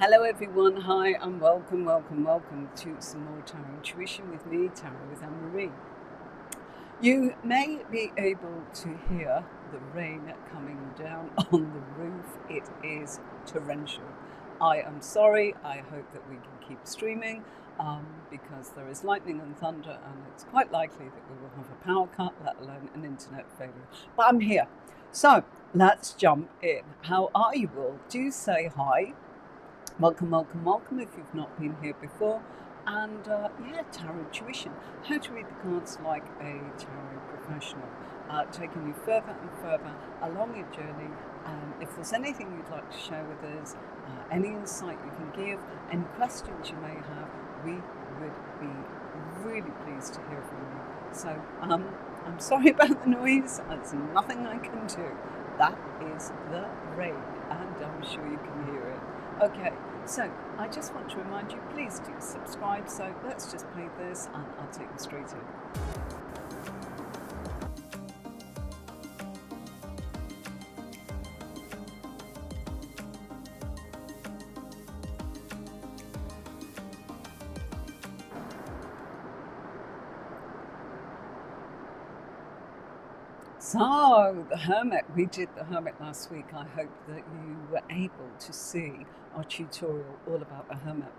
Hello everyone, hi and welcome to some more Tarot Intuition with me, Tarot with Anne-Marie. You may be able to hear the rain coming down on the roof. It is torrential. I am sorry, I hope that we can keep streaming because there is lightning and thunder and it's quite likely that we will have a power cut, let alone an internet failure. But I'm here. So let's jump in. How are you all? Do say hi. Welcome if you've not been here before. And yeah, Tarot Intuition, how to read the cards like a tarot professional, taking you further and further along your journey. If there's anything you'd like to share with us, any insight you can give, any questions you may have, we would be really pleased to hear from you. So I'm sorry about the noise, there's nothing I can do. That is the rain, and I'm sure you can hear it. Okay, so I just want to remind you, please do subscribe. So let's just play this and I'll take you straight in. So, the Hermit, we did the Hermit last week. I hope that you were able to see our tutorial all about the Hermit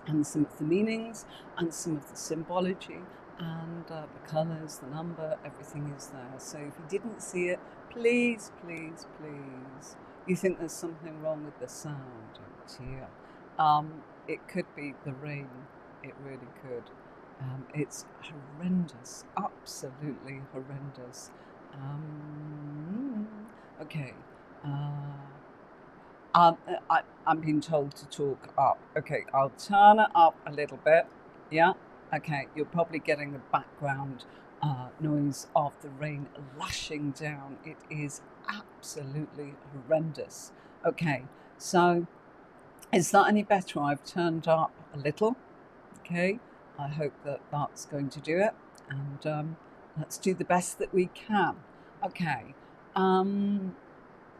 and some of the meanings and some of the symbology and the colours, the number, everything is there. So if you didn't see it, please. You think there's something wrong with the sound? Oh dear. It could be the rain. It really could. It's horrendous, absolutely horrendous. Okay. I'm being told to talk up. Okay, I'll turn it up a little bit. Yeah. Okay, you're probably getting the background noise of the rain lashing down. It is absolutely horrendous. Okay, so is that any better? I've turned up a little. Okay, I hope that that's going to do it. And let's do the best that we can. Okay.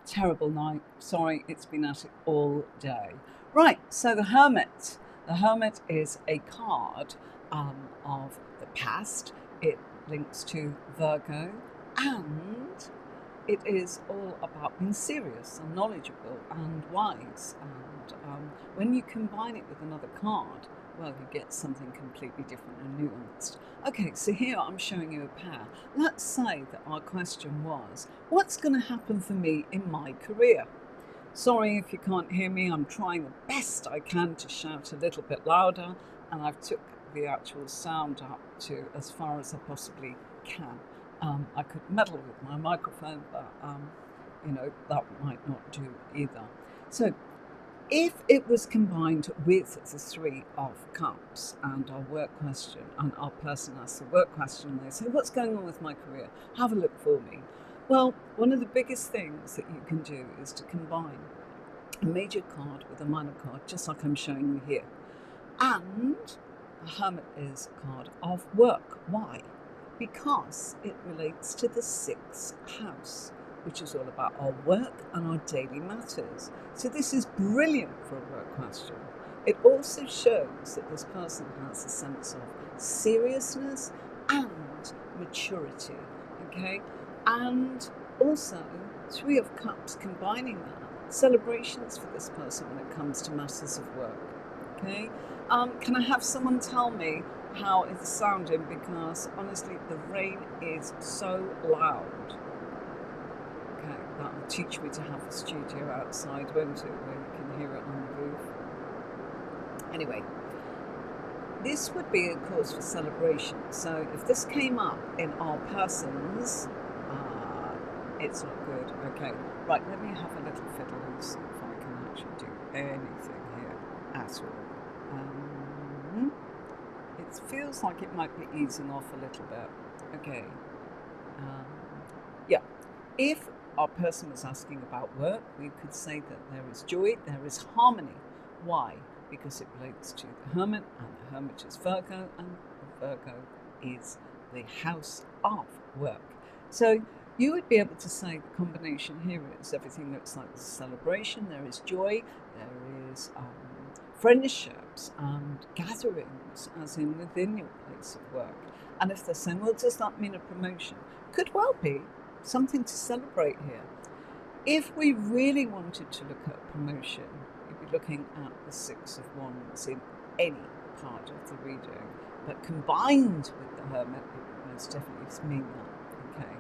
Terrible night. Sorry, it's been at it all day. Right, so the Hermit. The Hermit is a card of the past. It links to Virgo, and it is all about being serious and knowledgeable and wise. And when you combine it with another card, well, you get something completely different and nuanced. Okay, so here I'm showing you a pair. Let's say that our question was, what's going to happen for me in my career? Sorry if you can't hear me, I'm trying the best I can to shout a little bit louder, and I've took the actual sound up to as far as I possibly can. I could meddle with my microphone, but that might not do either. So if it was combined with the Three of Cups and our work question, and our person asks the work question, and they say, what's going on with my career? Have a look for me. Well, one of the biggest things that you can do is to combine a major card with a minor card, just like I'm showing you here. And the Hermit is a card of work. Why? Because it relates to the 6th house, which is all about our work and our daily matters. So this is brilliant for a work question. It also shows that this person has a sense of seriousness and maturity, okay? And also, 3 of Cups combining that, celebrations for this person when it comes to matters of work, okay? Can I have someone tell me how it's sounding, because honestly the rain is so loud. Okay, that will teach me to have a studio outside, won't it, where you can hear it on the roof. Anyway, this would be a cause for celebration. So if this came up in our persons, it's not good. Okay, right, let me have a little fiddle and see if I can actually do anything here at all. It feels like it might be easing off a little bit. Okay. Yeah. If our person was asking about work, we could say that there is joy, there is harmony. Why? Because it relates to the Hermit, and the Hermit is Virgo, and Virgo is the house of work. So you would be able to say the combination here is everything looks like there's a celebration, there is joy, there is friendships and gatherings, as in within your place of work. And if they're saying, well, does that mean a promotion? Could well be something to celebrate here. If we really wanted to look at promotion, you'd be looking at the Six of Wands in any part of the reading, but combined with the Hermit, it would most definitely mean that. Okay,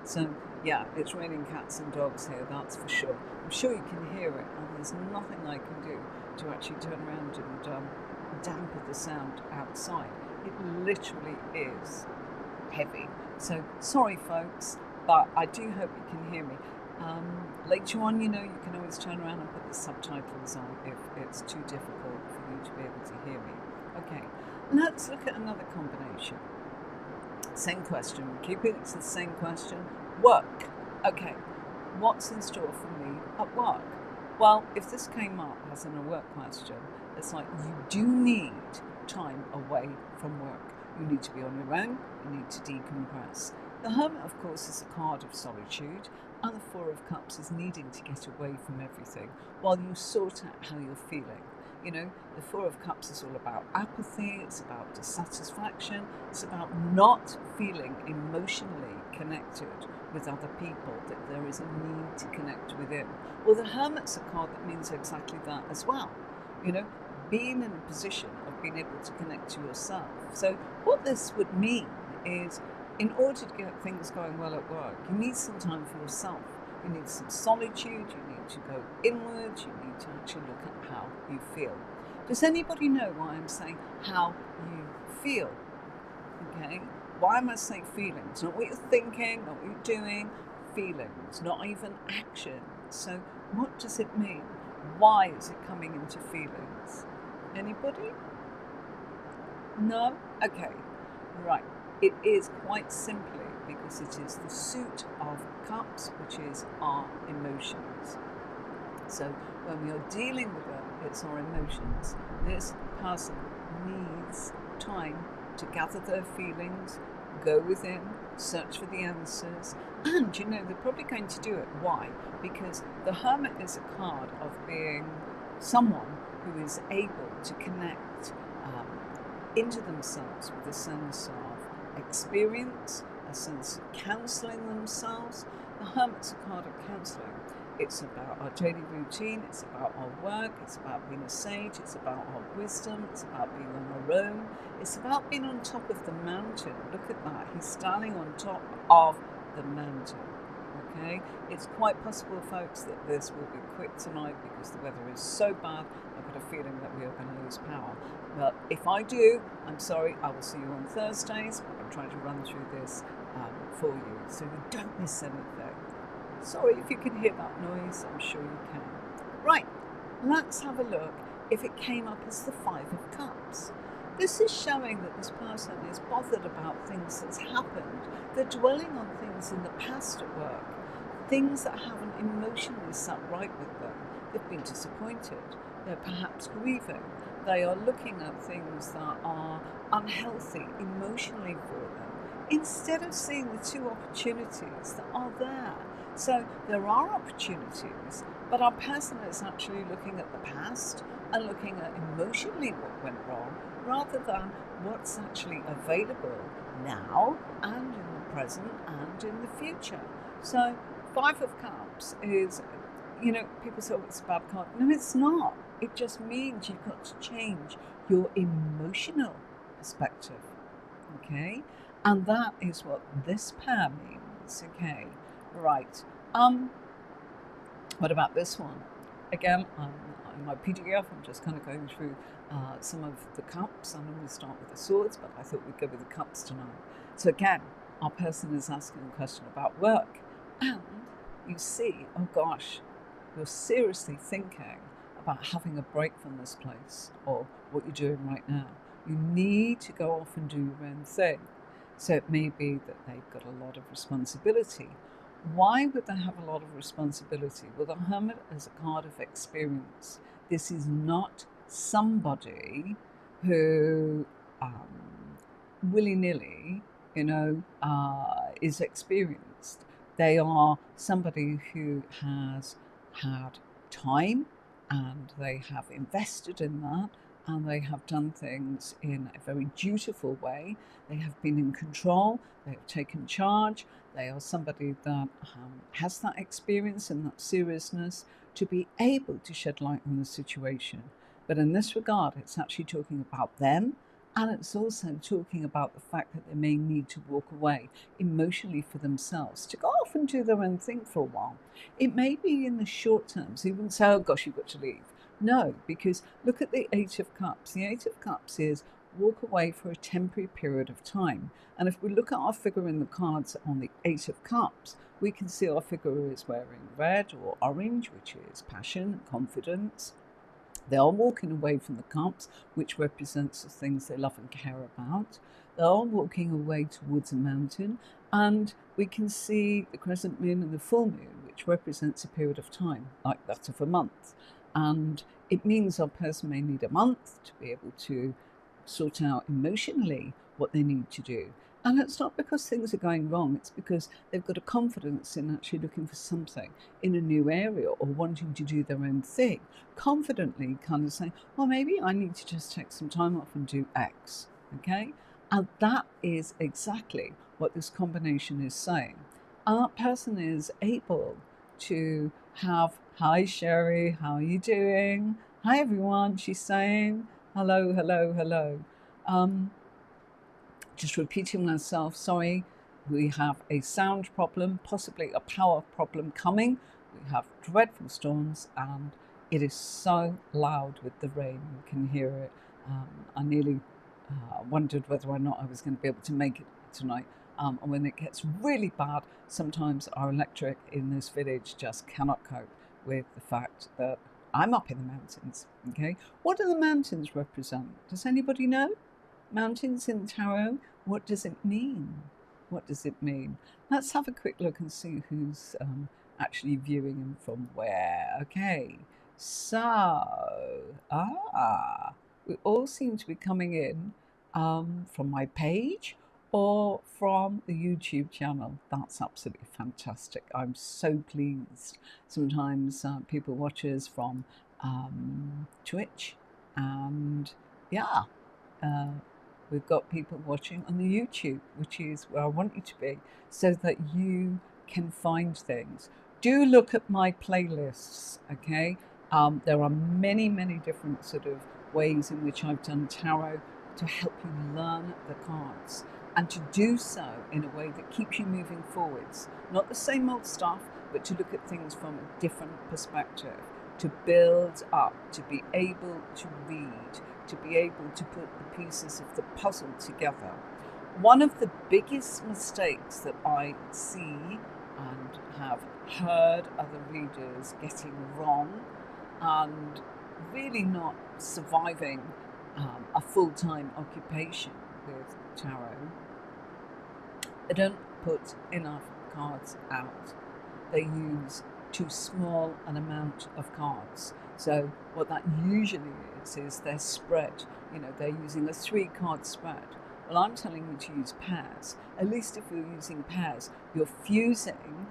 so yeah, it's raining cats and dogs here, that's for sure. I'm sure you can hear it, and there's nothing I can do to actually turn around and dampen the sound outside. It literally is heavy. So sorry, folks, but I do hope you can hear me. Later on, you can always turn around and put the subtitles on if it's too difficult for you to be able to hear me. Okay, let's look at another combination. Same question, keeping it to the same question. Work. Okay, what's in store for me at work? Well, if this came up as in a work question, it's like you do need time away from work. You need to be on your own, you need to decompress. The Hermit, of course, is a card of solitude, and the Four of Cups is needing to get away from everything while you sort out how you're feeling. The Four of Cups is all about apathy, it's about dissatisfaction, it's about not feeling emotionally connected with other people, that there is a need to connect within. Well, the Hermit's a card that means exactly that as well. Being in a position of being able to connect to yourself. So what this would mean is, in order to get things going well at work, you need some time for yourself. You need some solitude, you need to go inwards, you need to actually look at how you feel. Does anybody know why I'm saying how you feel? Okay? Why am I saying feelings? Not what you're thinking, not what you're doing, feelings, not even action. So what does it mean? Why is it coming into feelings? Anybody? No? Okay, right. It is quite simply because it is the suit of cups, which is our emotions. So when we are dealing with them, it's our emotions. This person needs time to gather their feelings, go within, search for the answers, and they're probably going to do it. Why? Because the Hermit is a card of being someone who is able to connect into themselves with a sense of experience, a sense of counselling themselves. The Hermit's a card of counselling. It's about our daily routine, it's about our work, it's about being a sage, it's about our wisdom, it's about being on our own, it's about being on top of the mountain. Look at that, he's standing on top of the mountain. Okay, it's quite possible, folks, that this will be quick tonight because the weather is so bad. I've got a feeling that we are going to lose power. But if I do, I'm sorry, I will see you on Thursdays. I'm trying to run through this for you so you don't miss anything. Sorry if you can hear that noise, I'm sure you can. Right, let's have a look if it came up as the Five of Cups. This is showing that this person is bothered about things that's happened. They're dwelling on things in the past at work, things that haven't emotionally sat right with them. They've been disappointed. They're perhaps grieving. They are looking at things that are unhealthy emotionally for them, instead of seeing the two opportunities that are there. So there are opportunities, but our person is actually looking at the past and looking at emotionally what went wrong, rather than what's actually available now and in the present and in the future. So Five of Cups is, people say, oh, it's a bad card. No, it's not. It just means you've got to change your emotional perspective. Okay? And that is what this pair means. Okay? Right. What about this one? Again, in my PDF, I'm just kind of going through some of the cups. I'm going to start with the swords, but I thought we'd go with the cups tonight. So again, our person is asking a question about work. And you see, oh gosh, you're seriously thinking about having a break from this place or what you're doing right now. You need to go off and do your own thing. So it may be that they've got a lot of responsibility. Why would they have a lot of responsibility? Well, the Hermit is a card of experience. This is not somebody who willy-nilly, is experienced. They are somebody who has had time and they have invested in that, and they have done things in a very dutiful way. They have been in control, they have taken charge. They are somebody that has that experience and that seriousness to be able to shed light on the situation. But in this regard, it's actually talking about them, and it's also talking about the fact that they may need to walk away emotionally for themselves, to go off and do their own thing for a while. It may be in the short term, so you wouldn't say, oh gosh, you've got to leave. No, because look at the Eight of Cups. The Eight of Cups is walk away for a temporary period of time. And if we look at our figure in the cards on the Eight of Cups, we can see our figure is wearing red or orange, which is passion, confidence. They are walking away from the cups, which represents the things they love and care about. They are walking away towards a mountain, and we can see the crescent moon and the full moon, which represents a period of time, like that of a month. And it means our person may need a month to be able to sort out emotionally what they need to do. And it's not because things are going wrong, it's because they've got a confidence in actually looking for something in a new area or wanting to do their own thing. Confidently kind of saying, well, maybe I need to just take some time off and do X, okay? And that is exactly what this combination is saying. And that person is able to have, hi Sherry, how are you doing? Hi everyone, she's saying, hello, hello, hello. Just repeating myself, sorry, we have a sound problem, possibly a power problem coming. We have dreadful storms and it is so loud with the rain, you can hear it. I nearly wondered whether or not I was going to be able to make it tonight. And when it gets really bad, sometimes our electric in this village just cannot cope with the fact that I'm up in the mountains, okay? What do the mountains represent? Does anybody know? Mountains in tarot, what does it mean? What does it mean? Let's have a quick look and see who's actually viewing and from where. Okay, so, we all seem to be coming in from my page or from the YouTube channel. That's absolutely fantastic. I'm so pleased. Sometimes people watch us from Twitch, and yeah, we've got people watching on the YouTube, which is where I want you to be, so that you can find things. Do look at my playlists, okay? There are many, many different sort of ways in which I've done tarot to help you learn the cards, and to do so in a way that keeps you moving forwards. Not the same old stuff, but to look at things from a different perspective, to build up, to be able to read, to be able to put the pieces of the puzzle together. One of the biggest mistakes that I see and have heard other readers getting wrong and really not surviving a full-time occupation with tarot, they don't put enough cards out. They use too small an amount of cards. So what that usually is their spread. You know, they're using a 3-card spread. Well, I'm telling you to use pairs. At least if you're using pairs, you're fusing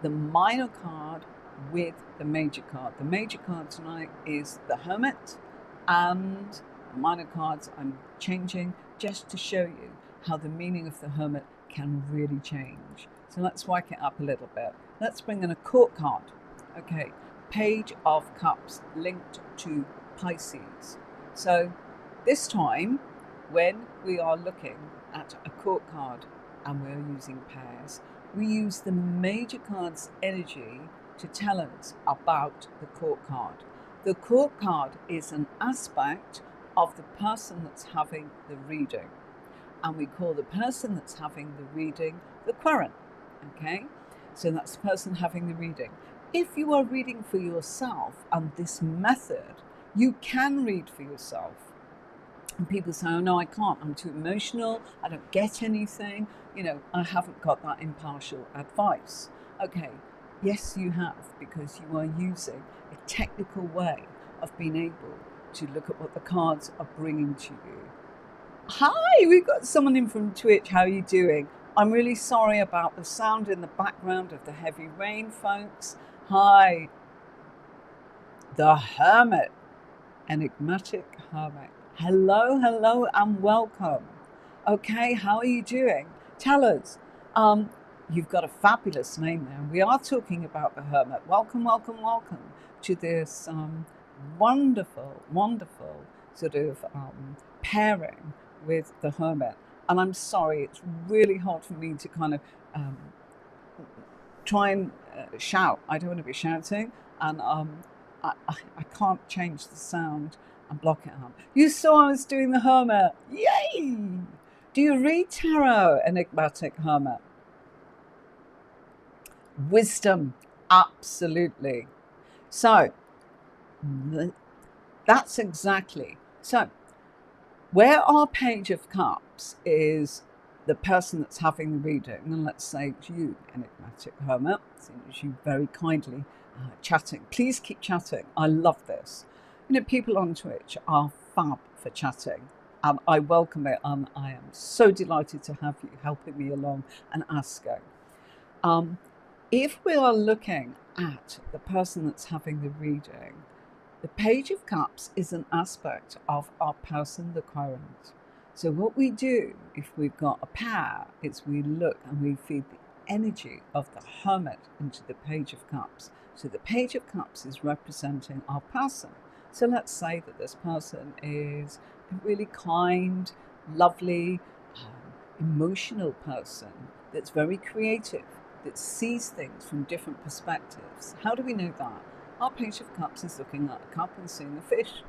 the minor card with the major card. The major card tonight is the Hermit, and the minor cards I'm changing just to show you how the meaning of the Hermit can really change. So let's whack it up a little bit. Let's bring in a court card. Okay, Page of Cups linked to Pisces. So this time, when we are looking at a court card and we're using pairs, we use the major card's energy to tell us about the court card. The court card is an aspect of the person that's having the reading, and we call the person that's having the reading the querent. Okay, so that's the person having the reading. If you are reading for yourself and this method, you can read for yourself. And people say, oh no, I can't, I'm too emotional, I don't get anything, you know, I haven't got that impartial advice. Okay, yes you have, because you are using a technical way of being able to look at what the cards are bringing to you. Hi, we've got someone in from Twitch, how are you doing? I'm really sorry about the sound in the background of the heavy rain, folks. Hi, the Hermit, enigmatic Hermit. Hello, hello, and welcome. Okay, how are you doing? Tell us. You've got a fabulous name there. We are talking about the Hermit. Welcome, welcome, welcome to this wonderful, wonderful sort of pairing with the Hermit. And I'm sorry, it's really hard for me to kind of try and shout. I don't want to be shouting, and I can't change the sound and block it out. You saw I was doing the Hermit. Yay! Do you read tarot, enigmatic Hermit? Wisdom, absolutely. So that's exactly. So where our Page of Cups is the person that's having the reading, and let's say it's you, enigmatic Hermit, since you very kindly chatting. Please keep chatting. I love this. You know, people on Twitch are fab for chatting, and I welcome it, and I am so delighted to have you helping me along and asking. If we are looking at the person that's having the reading, the Page of Cups is an aspect of our person, the current. So what we do, if we've got a pair, is we look and we feed the energy of the Hermit into the Page of Cups. So the Page of Cups is representing our person. So let's say that this person is a really kind, lovely, emotional person that's very creative, that sees things from different perspectives. How do we know that? Our Page of Cups is looking at a cup and seeing a fish.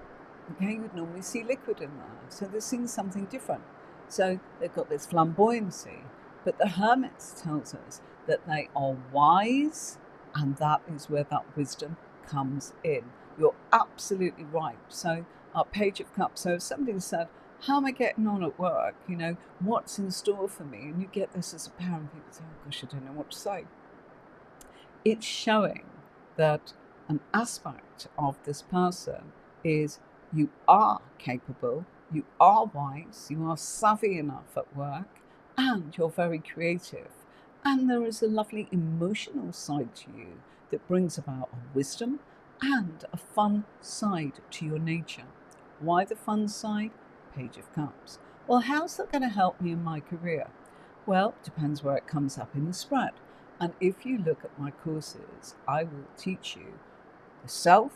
Okay, you would normally see liquid in there. So they're seeing something different. So they've got this flamboyancy. But the Hermit tells us that they are wise, and that is where that wisdom comes in. You're absolutely right. So our Page of Cups, so if somebody said, how am I getting on at work? You know, what's in store for me? And you get this as a parent, people say, oh gosh, I don't know what to say. It's showing that an aspect of this person is you are capable, you are wise, you are savvy enough at work, and you're very creative. And there is a lovely emotional side to you that brings about a wisdom and a fun side to your nature. Why the fun side? Page of Cups. Well, how's that going to help me in my career? Well, depends where it comes up in the spread. And if you look at my courses, I will teach you the self,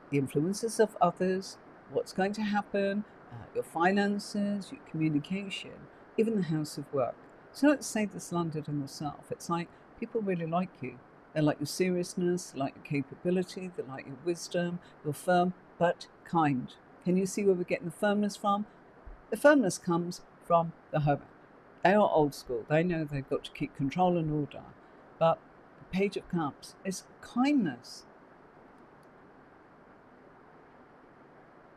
the influences of others, what's going to happen, your finances, your communication, even the house of work. So let's say this landed in the self. It's like people really like you. They like your seriousness, they like your capability, they like your wisdom, you're firm but kind. Can you see where we're getting the firmness from? The firmness comes from the Hermit. They are old school. They know they've got to keep control and order. But the Page of Cups is kindness.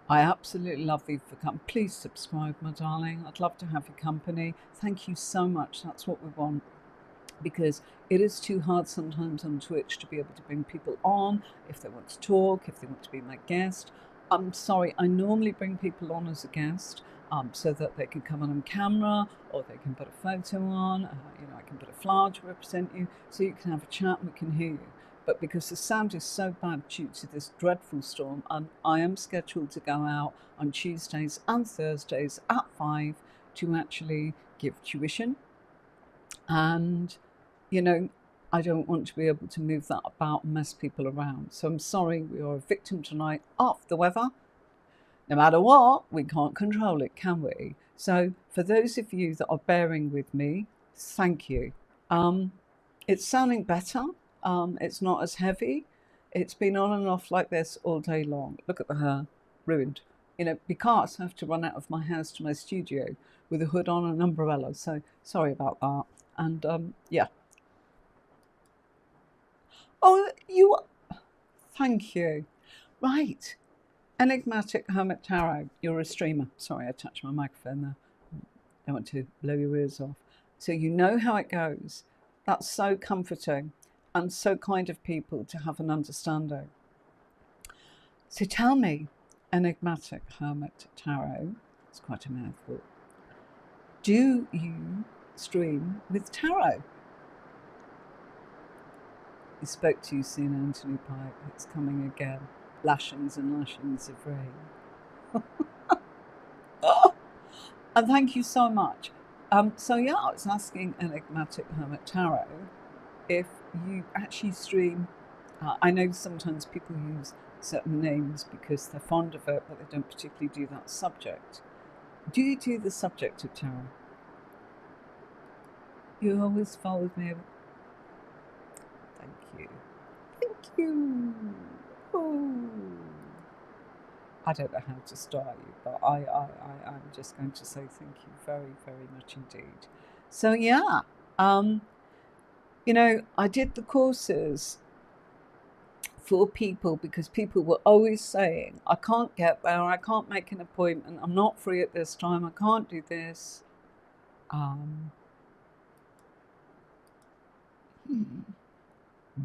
I absolutely love you for company. Please subscribe, my darling. I'd love to have your company. Thank you so much. That's what we want. Because it is too hard sometimes on Twitch to be able to bring people on if they want to talk, if they want to be my guest. I'm sorry, I normally bring people on as a guest so that they can come on camera, or they can put a photo on. I can put a flower to represent you, so you can have a chat and we can hear you. But because the sound is so bad due to this dreadful storm, I am scheduled to go out on Tuesdays and Thursdays at 5 to actually give tuition. And, I don't want to be able to move that about and mess people around. So I'm sorry, we are a victim tonight of the weather. No matter what, we can't control it, can we? So for those of you that are bearing with me, thank you. It's sounding better. It's not as heavy. It's been on and off like this all day long. Look at the hair, ruined. Because I have to run out of my house to my studio with a hood on and an umbrella. So sorry about that. And yeah. Oh, thank you. Right. Enigmatic Hermit Tarot. You're a streamer. Sorry, I touched my microphone there. I want to blow your ears off. So you know how it goes. That's so comforting and so kind of people to have an understanding. So tell me, Enigmatic Hermit Tarot, it's quite a mouthful, do you stream with tarot. He spoke to you soon, Anthony Pike. It's coming again. Lashings and lashings of rain. Oh, and thank you so much. So yeah, I was asking Enigmatic Hermit Tarot if you actually stream. I know sometimes people use certain names because they're fond of it, but they don't particularly do that subject. Do you do the subject of tarot? You always followed me. Thank you. Thank you. Oh. I don't know how to start you, but I'm just going to say thank you very, very much indeed. So yeah, you know, I did the courses for people because people were always saying, I can't get there, I can't make an appointment, I'm not free at this time, I can't do this.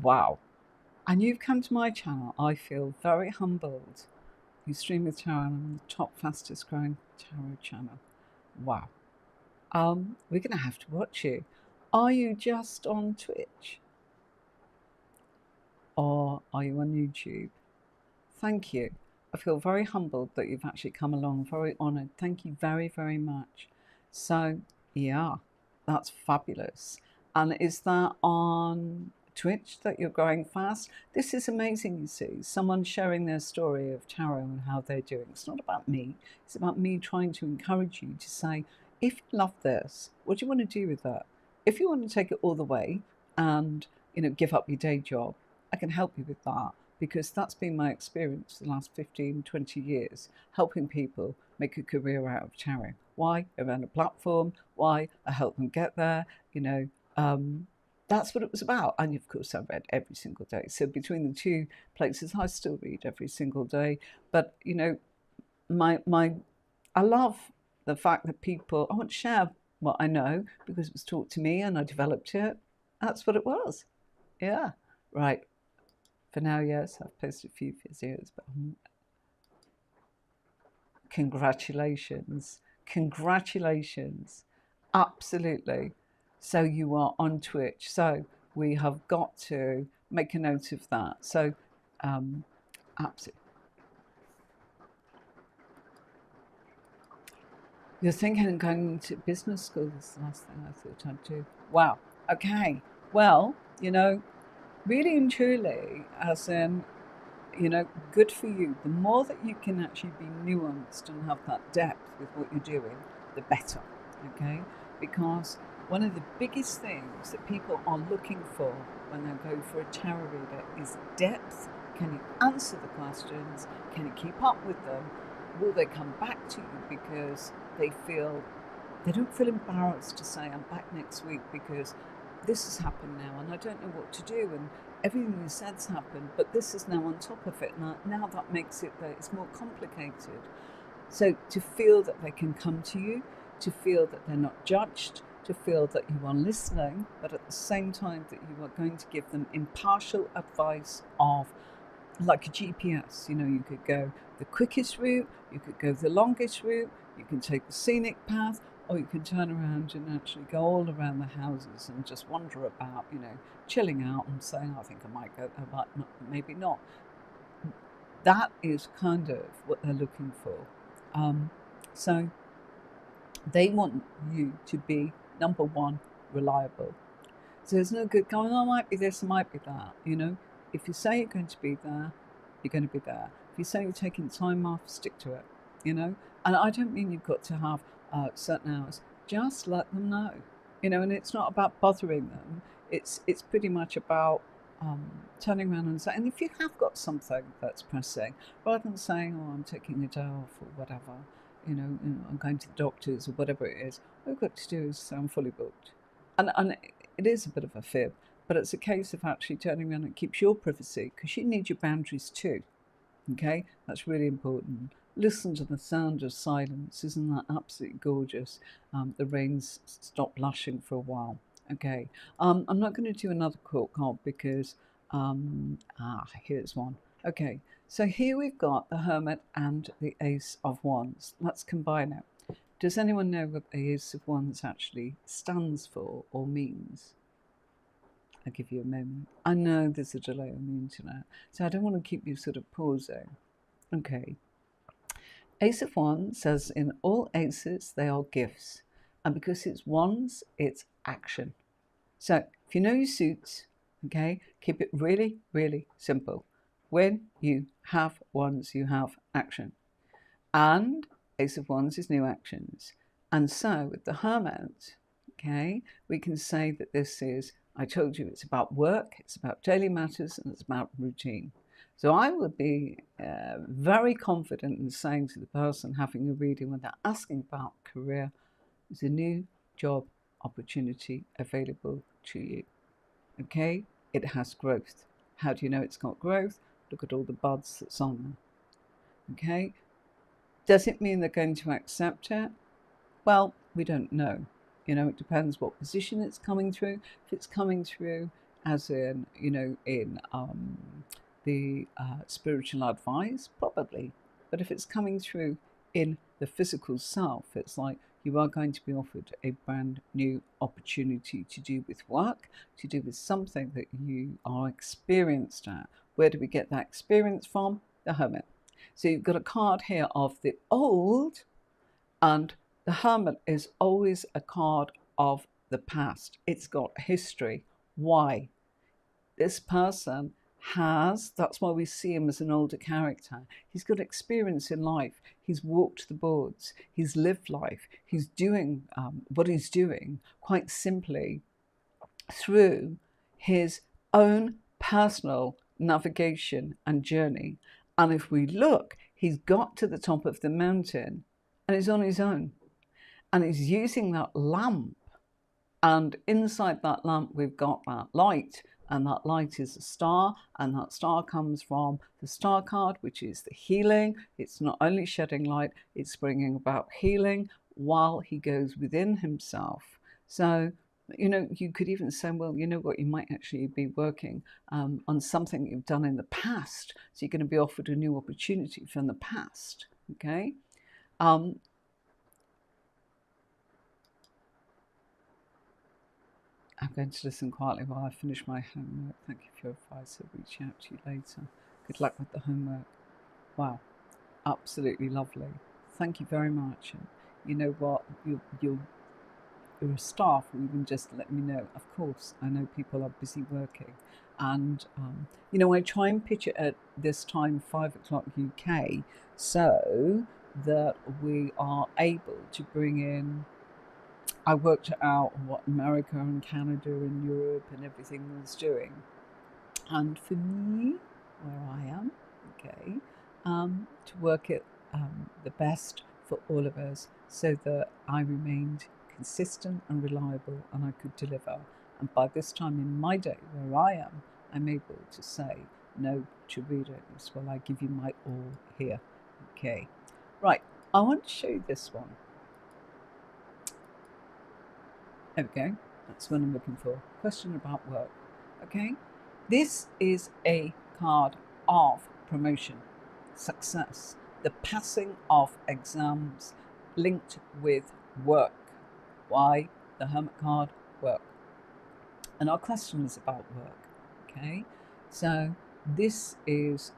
Wow. And you've come to my channel. I feel very humbled. You stream with tarot, and I'm the top fastest growing tarot channel. Wow. We're going to have to watch you. Are you just on Twitch? Or are you on YouTube? Thank you. I feel very humbled that you've actually come along. Very honoured. Thank you very, very much. So, yeah, that's fabulous. And is that on Twitch that you're growing fast? This is amazing, you see. Someone sharing their story of tarot and how they're doing. It's not about me. It's about me trying to encourage you to say, if you love this, what do you want to do with that? If you want to take it all the way and, you know, give up your day job, I can help you with that, because that's been my experience the last 15, 20 years, helping people make a career out of tarot. Why? I ran a platform. Why? I helped them get there. You know, that's what it was about. And of course, I read every single day. So between the two places, I still read every single day. But, you know, I love the fact that people, I want to share what I know because it was taught to me and I developed it. That's what it was. Yeah. Right. For now, yes, I've posted a few videos, but congratulations. Congratulations. Absolutely. So you are on Twitch. So we have got to make a note of that. So, absolutely. You're thinking of going into business school. This is the last thing I thought I'd do. Wow. Okay. Well, you know, really and truly, as in, you know, good for you. The more that you can actually be nuanced and have that depth with what you're doing, the better, okay? Because one of the biggest things that people are looking for when they go for a tarot reader is depth. Can you answer the questions? Can you keep up with them? Will they come back to you because they don't feel embarrassed to say, I'm back next week because this has happened now and I don't know what to do, and everything you said's happened, but this is now on top of it. Now that makes it that it's more complicated. So to feel that they can come to you, to feel that they're not judged, to feel that you are listening, but at the same time that you are going to give them impartial advice of, like a GPS, you know, you could go the quickest route, you could go the longest route, you can take the scenic path, or you can turn around and actually go all around the houses and just wander about, you know, chilling out and saying, I think I might go there, but maybe not. That is kind of what they're looking for. So they want you to be, number one, reliable. So there's no good going, oh, I might be this, I might be that, you know. If you say you're going to be there, you're going to be there. If you say you're taking time off, stick to it, you know. And I don't mean you've got to have certain hours. Just let them know, you know. And it's not about bothering them. It's pretty much about turning around and saying, and if you have got something that's pressing, rather than saying, oh, I'm taking a day off or whatever, you know, I'm going to the doctors or whatever it is, what you've got to do is say, I'm fully booked. And it is a bit of a fib, but it's a case of actually turning around and keeps your privacy, because you need your boundaries too. Okay, that's really important. Listen to the sound of silence. Isn't that absolutely gorgeous? The rain's stopped lashing for a while. Okay, I'm not going to do another court card because, here's one. Okay, so here we've got the Hermit and the Ace of Wands. Let's combine it. Does anyone know what the Ace of Wands actually stands for or means? I'll give you a moment. I know there's a delay on the internet, so I don't want to keep you sort of pausing. Okay. Ace of Wands says in all aces, they are gifts. And because it's wands, it's action. So if you know your suits, okay, keep it really, really simple. When you have wands, you have action. And Ace of Wands is new actions. And so with the Hermit, okay, we can say that this is, I told you, it's about work, it's about daily matters, and it's about routine. So I would be very confident in saying to the person having a reading when they're asking about career, there's a new job opportunity available to you. Okay, it has growth. How do you know it's got growth? Look at all the buds that's on there. Okay, does it mean they're going to accept it? Well, we don't know. It depends what position it's coming through. If it's coming through as in, in the spiritual advice, probably. But if it's coming through in the physical self, it's like you are going to be offered a brand new opportunity to do with work, to do with something that you are experienced at. Where do we get that experience from? The Hermit. So you've got a card here of the old, and the Hermit is always a card of the past. It's got history. Why? This person has, that's why we see him as an older character. He's got experience in life. He's walked the boards. He's lived life. He's doing what he's doing quite simply through his own personal navigation and journey. And if we look, he's got to the top of the mountain and he's on his own. And he's using that lamp. And inside that lamp, we've got that light. And that light is a star. And that star comes from the star card, which is the healing. It's not only shedding light, it's bringing about healing while he goes within himself. So, you could even say, well, you know what, you might actually be working on something you've done in the past. So you're going to be offered a new opportunity from the past, okay? I'm going to listen quietly while I finish my homework. Thank you for your advice. I'll reach out to you later. Good luck with the homework. Wow, absolutely lovely. Thank you very much. And you know what, you're a star for even just let me know. Of course, I know people are busy working. And, I try and pitch it at this time, 5 o'clock UK, so that we are able to bring in, I worked out what America and Canada and Europe and everything was doing. And for me, where I am, okay, to work it the best for all of us so that I remained consistent and reliable and I could deliver. And by this time in my day, where I am, I'm able to say no to readings. Well, I give you my all here. Okay. Right. I want to show you this one. There we go. That's what I'm looking for. Question about work. Okay. This is a card of promotion, success, the passing of exams linked with work. Why? The Hermit card, work. And our question is about work, okay? So this is,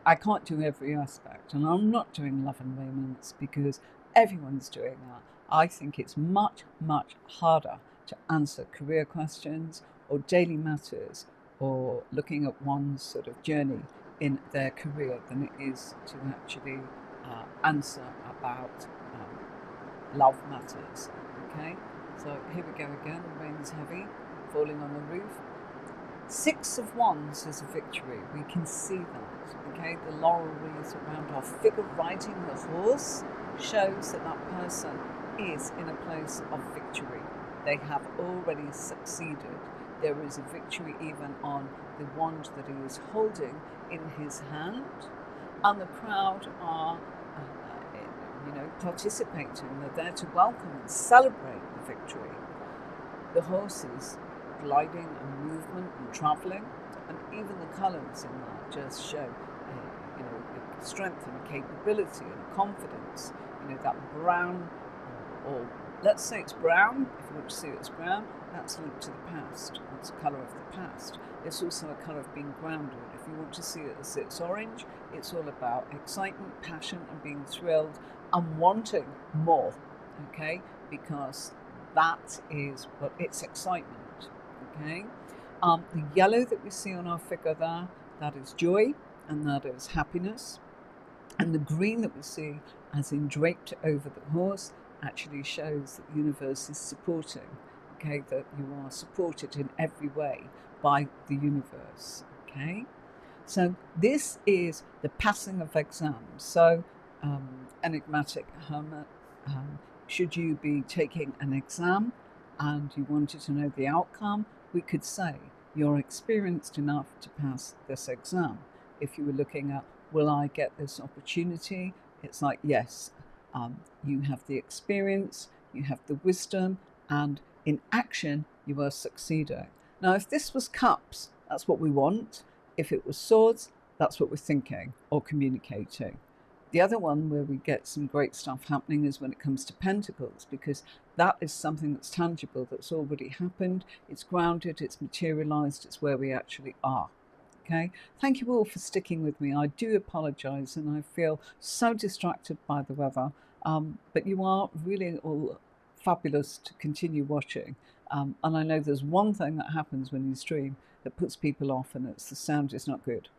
I can't do every aspect, and I'm not doing love and romance because everyone's doing that. I think it's much, much harder to answer career questions or daily matters or looking at one's sort of journey in their career than it is to actually answer about love matters. Okay, so here we go again. The rain is heavy, falling on the roof. 6 of Wands is a victory. We can see that. Okay, the laurel wreaths around our figure riding the horse shows that that person is in a place of victory. They have already succeeded. There is a victory even on the wand that he is holding in his hand, and the crowd are participating. They're there to welcome and celebrate the victory. The horses gliding and movement and travelling, and even the colours in that just show a strength and a capability and a confidence. That brown or let's say it's brown. If you want to see it as brown, that's linked to the past. It's a colour of the past. It's also a colour of being grounded. If you want to see it as it's orange, it's all about excitement, passion, and being thrilled and wanting more, okay? Because that is what it's excitement, okay? The yellow that we see on our figure there, that is joy and that is happiness. And the green that we see as in draped over the horse actually shows that the universe is supporting, okay, that you are supported in every way by the universe, okay? So this is the passing of exams. So enigmatic hermit, should you be taking an exam and you wanted to know the outcome, we could say you're experienced enough to pass this exam. If you were looking at, will I get this opportunity? It's like, yes, you have the experience, you have the wisdom, and in action, you are succeeding. Now, if this was cups, that's what we want. If it was swords, that's what we're thinking or communicating. The other one where we get some great stuff happening is when it comes to pentacles, because that is something that's tangible, that's already happened, it's grounded, it's materialized, it's where we actually are. Okay, thank you all for sticking with me. I do apologise and I feel so distracted by the weather, but you are really all fabulous to continue watching. And I know there's one thing that happens when you stream that puts people off, and it's the sound is not good.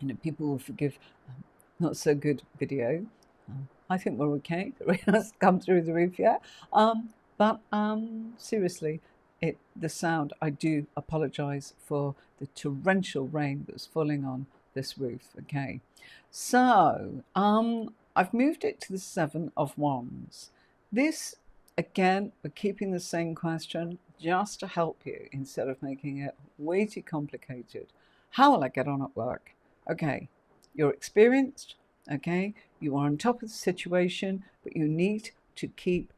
You know, people will forgive not so good video. I think we're okay. The rain hasn't come through the roof yet. But seriously, the sound, I do apologise for the torrential rain that's falling on this roof, okay? So, I've moved it to the Seven of Wands. This, again, we're keeping the same question just to help you instead of making it way too complicated. How will I get on at work? Okay, you're experienced, okay? You are on top of the situation, but you need to keep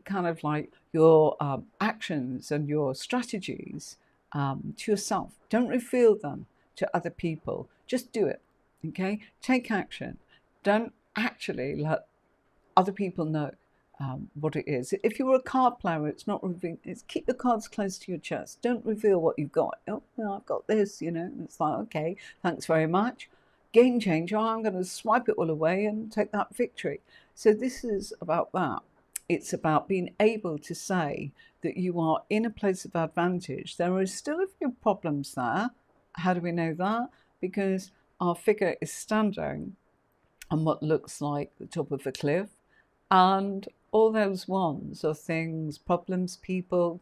kind of like your actions and your strategies to yourself. Don't reveal them to other people. Just do it, okay? Take action. Don't actually let other people know what it is. If you were a card player, it's not revealing. It's keep the cards close to your chest. Don't reveal what you've got. Oh, no, I've got this, you know. And it's like, okay, thanks very much. Game changer. I'm going to swipe it all away and take that victory. So this is about that. It's about being able to say that you are in a place of advantage. There are still a few problems there. How do we know that? Because our figure is standing on what looks like the top of a cliff, and all those wands are things, problems, people,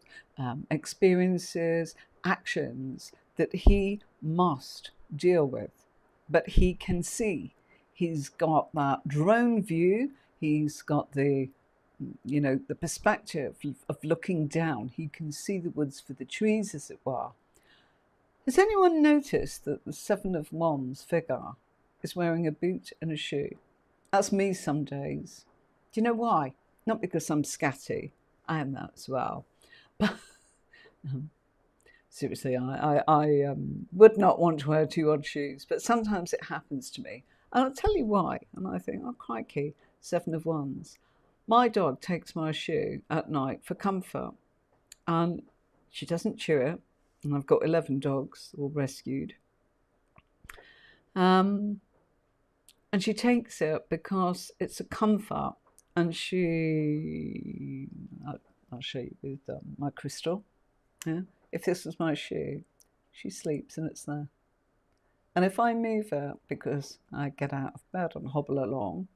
experiences, actions that he must deal with. But he can see. He's got that drone view. He's got the perspective of looking down. He can see the woods for the trees, as it were. Has anyone noticed that the Seven of Wands figure is wearing a boot and a shoe? That's me some days. Do you know why? Not because I'm scatty. I am that as well. But seriously, I would not want to wear two odd shoes, but sometimes it happens to me. And I'll tell you why. And I think, oh, crikey, Seven of Wands. My dog takes my shoe at night for comfort, and she doesn't chew it. And I've got 11 dogs, all rescued. And she takes it because it's a comfort. And I'll show you with my crystal. Yeah? If this was my shoe, she sleeps and it's there. And if I move it, because I get out of bed and hobble along,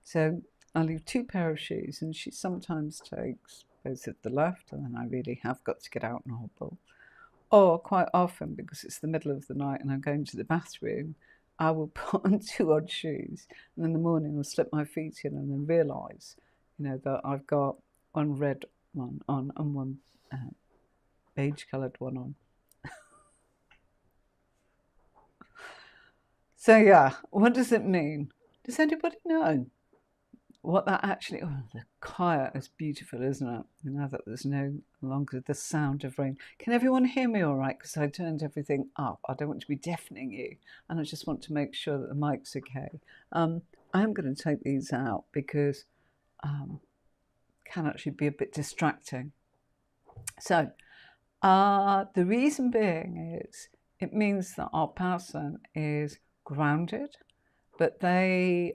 so I leave two pair of shoes, and she sometimes takes both of the left, and then I really have got to get out and hobble. Or quite often, because it's the middle of the night and I'm going to the bathroom, I will put on two odd shoes, and in the morning I'll slip my feet in and then realise, that I've got one red one on and one beige coloured one on. So yeah, what does it mean? Does anybody know what that actually... Oh, the quiet is beautiful, isn't it? Now that there's no longer the sound of rain. Can everyone hear me all right? Because I turned everything up. I don't want to be deafening you, and I just want to make sure that the mic's okay. I am going to take these out because can actually be a bit distracting. So the reason being is it means that our person is grounded, but they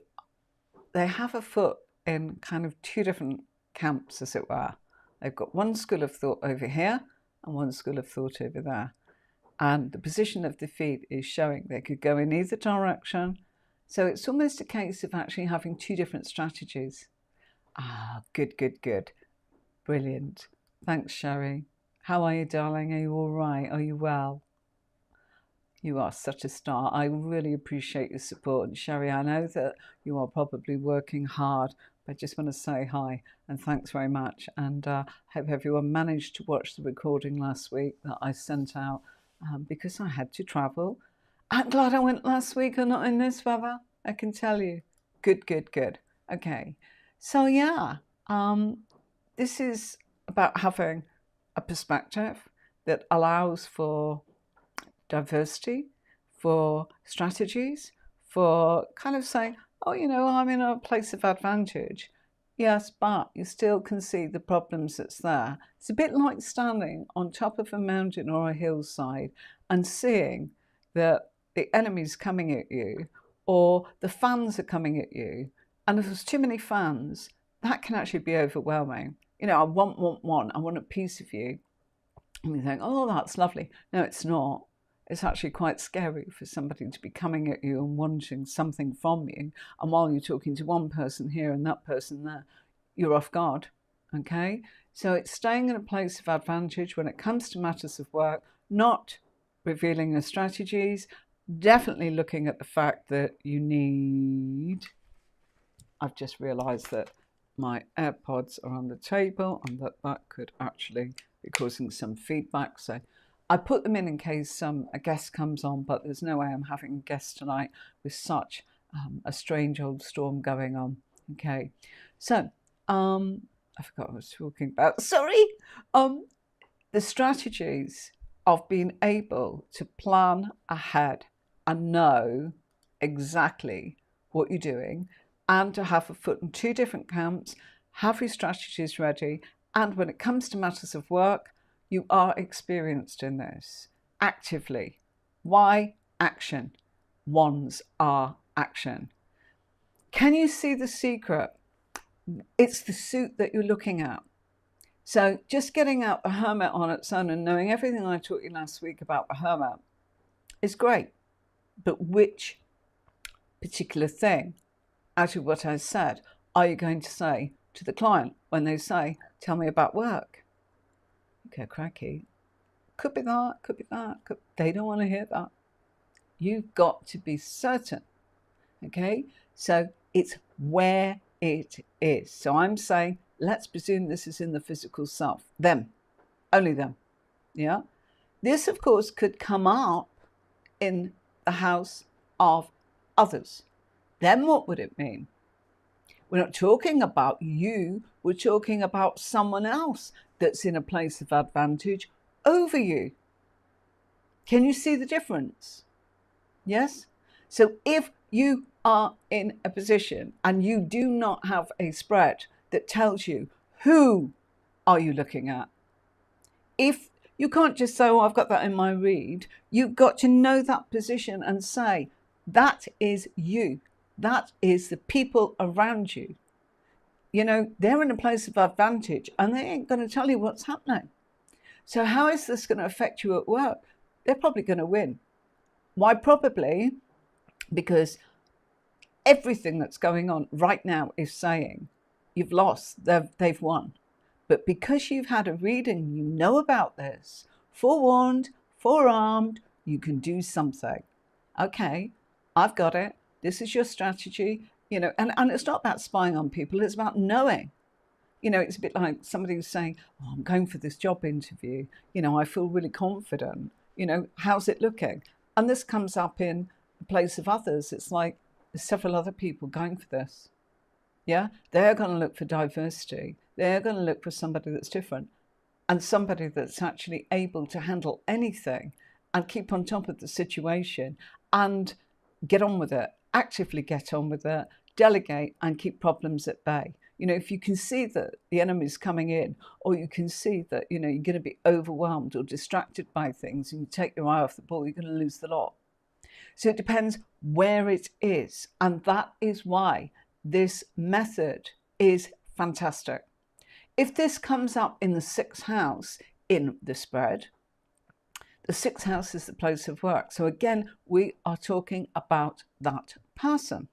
have a foot in kind of two different camps, as it were. They've got one school of thought over here and one school of thought over there. And the position of the feet is showing they could go in either direction. So it's almost a case of actually having two different strategies. Good, good, good. Brilliant. Thanks, Sherry. How are you, darling? Are you all right? Are you well? You are such a star. I really appreciate your support. And Sherry, I know that you are probably working hard, but I just want to say hi and thanks very much. And I hope everyone managed to watch the recording last week that I sent out because I had to travel. I'm glad I went last week and not in this weather, I can tell you. Good, good, good. Okay. So yeah, this is about having a perspective that allows for diversity, for strategies, for kind of saying, oh, you know, I'm in a place of advantage. Yes, but you still can see the problems that's there. It's a bit like standing on top of a mountain or a hillside and seeing that the enemy's coming at you or the fans are coming at you. And if there's too many fans, that can actually be overwhelming. You know, I want a piece of you. And you think, oh, that's lovely. No, it's not. It's actually quite scary for somebody to be coming at you and wanting something from you. And while you're talking to one person here and that person there, you're off guard. Okay? So it's staying in a place of advantage when it comes to matters of work, not revealing your strategies, definitely looking at the fact that you need. I've just realized that my AirPods are on the table and that could actually be causing some feedback. So I put them in case a guest comes on, but there's no way I'm having a guest tonight with such a strange old storm going on. Okay, so I forgot what I was talking about. Sorry. The strategies of being able to plan ahead and know exactly what you're doing and to have a foot in two different camps, have your strategies ready, and when it comes to matters of work, you are experienced in this actively. Why? Action. Wands are action. Can you see the secret? It's the suit that you're looking at. So just getting out the Hermit on its own and knowing everything I taught you last week about the Hermit is great. But which particular thing out of what I said are you going to say to the client when they say, tell me about work? Okay, cracky. Could be that, could be that. They don't want to hear that. You've got to be certain. Okay, so it's where it is. So I'm saying, let's presume this is in the physical self. Them, only them. Yeah. This, of course, could come up in the house of others. Then what would it mean? We're not talking about you. We're talking about someone else that's in a place of advantage over you. Can you see the difference? Yes? So if you are in a position and you do not have a spread that tells you who are you looking at, if you can't just say, oh, I've got that in my read, you've got to know that position and say, that is you. That is the people around you. You know, they're in a place of advantage and they ain't going to tell you what's happening. So how is this going to affect you at work? They're probably going to win. Why probably? Because everything that's going on right now is saying you've lost, they've won. But because you've had a reading, you know about this, forewarned, forearmed, you can do something. Okay, I've got it. This is your strategy. You know, and it's not about spying on people, it's about knowing. You know, it's a bit like somebody who's saying, oh, I'm going for this job interview. You know, I feel really confident. You know, how's it looking? And this comes up in the place of others. It's like there's several other people going for this. Yeah, they're going to look for diversity. They're going to look for somebody that's different and somebody that's actually able to handle anything and keep on top of the situation and get on with it, actively get on with it, delegate and keep problems at bay. You know, if you can see that the enemy's coming in, or you can see that, you know, you're going to be overwhelmed or distracted by things and you take your eye off the ball, you're going to lose the lot. So it depends where it is. And that is why this method is fantastic. If this comes up in the 6th house in the spread, the 6th house is the place of work. So again, we are talking about that person,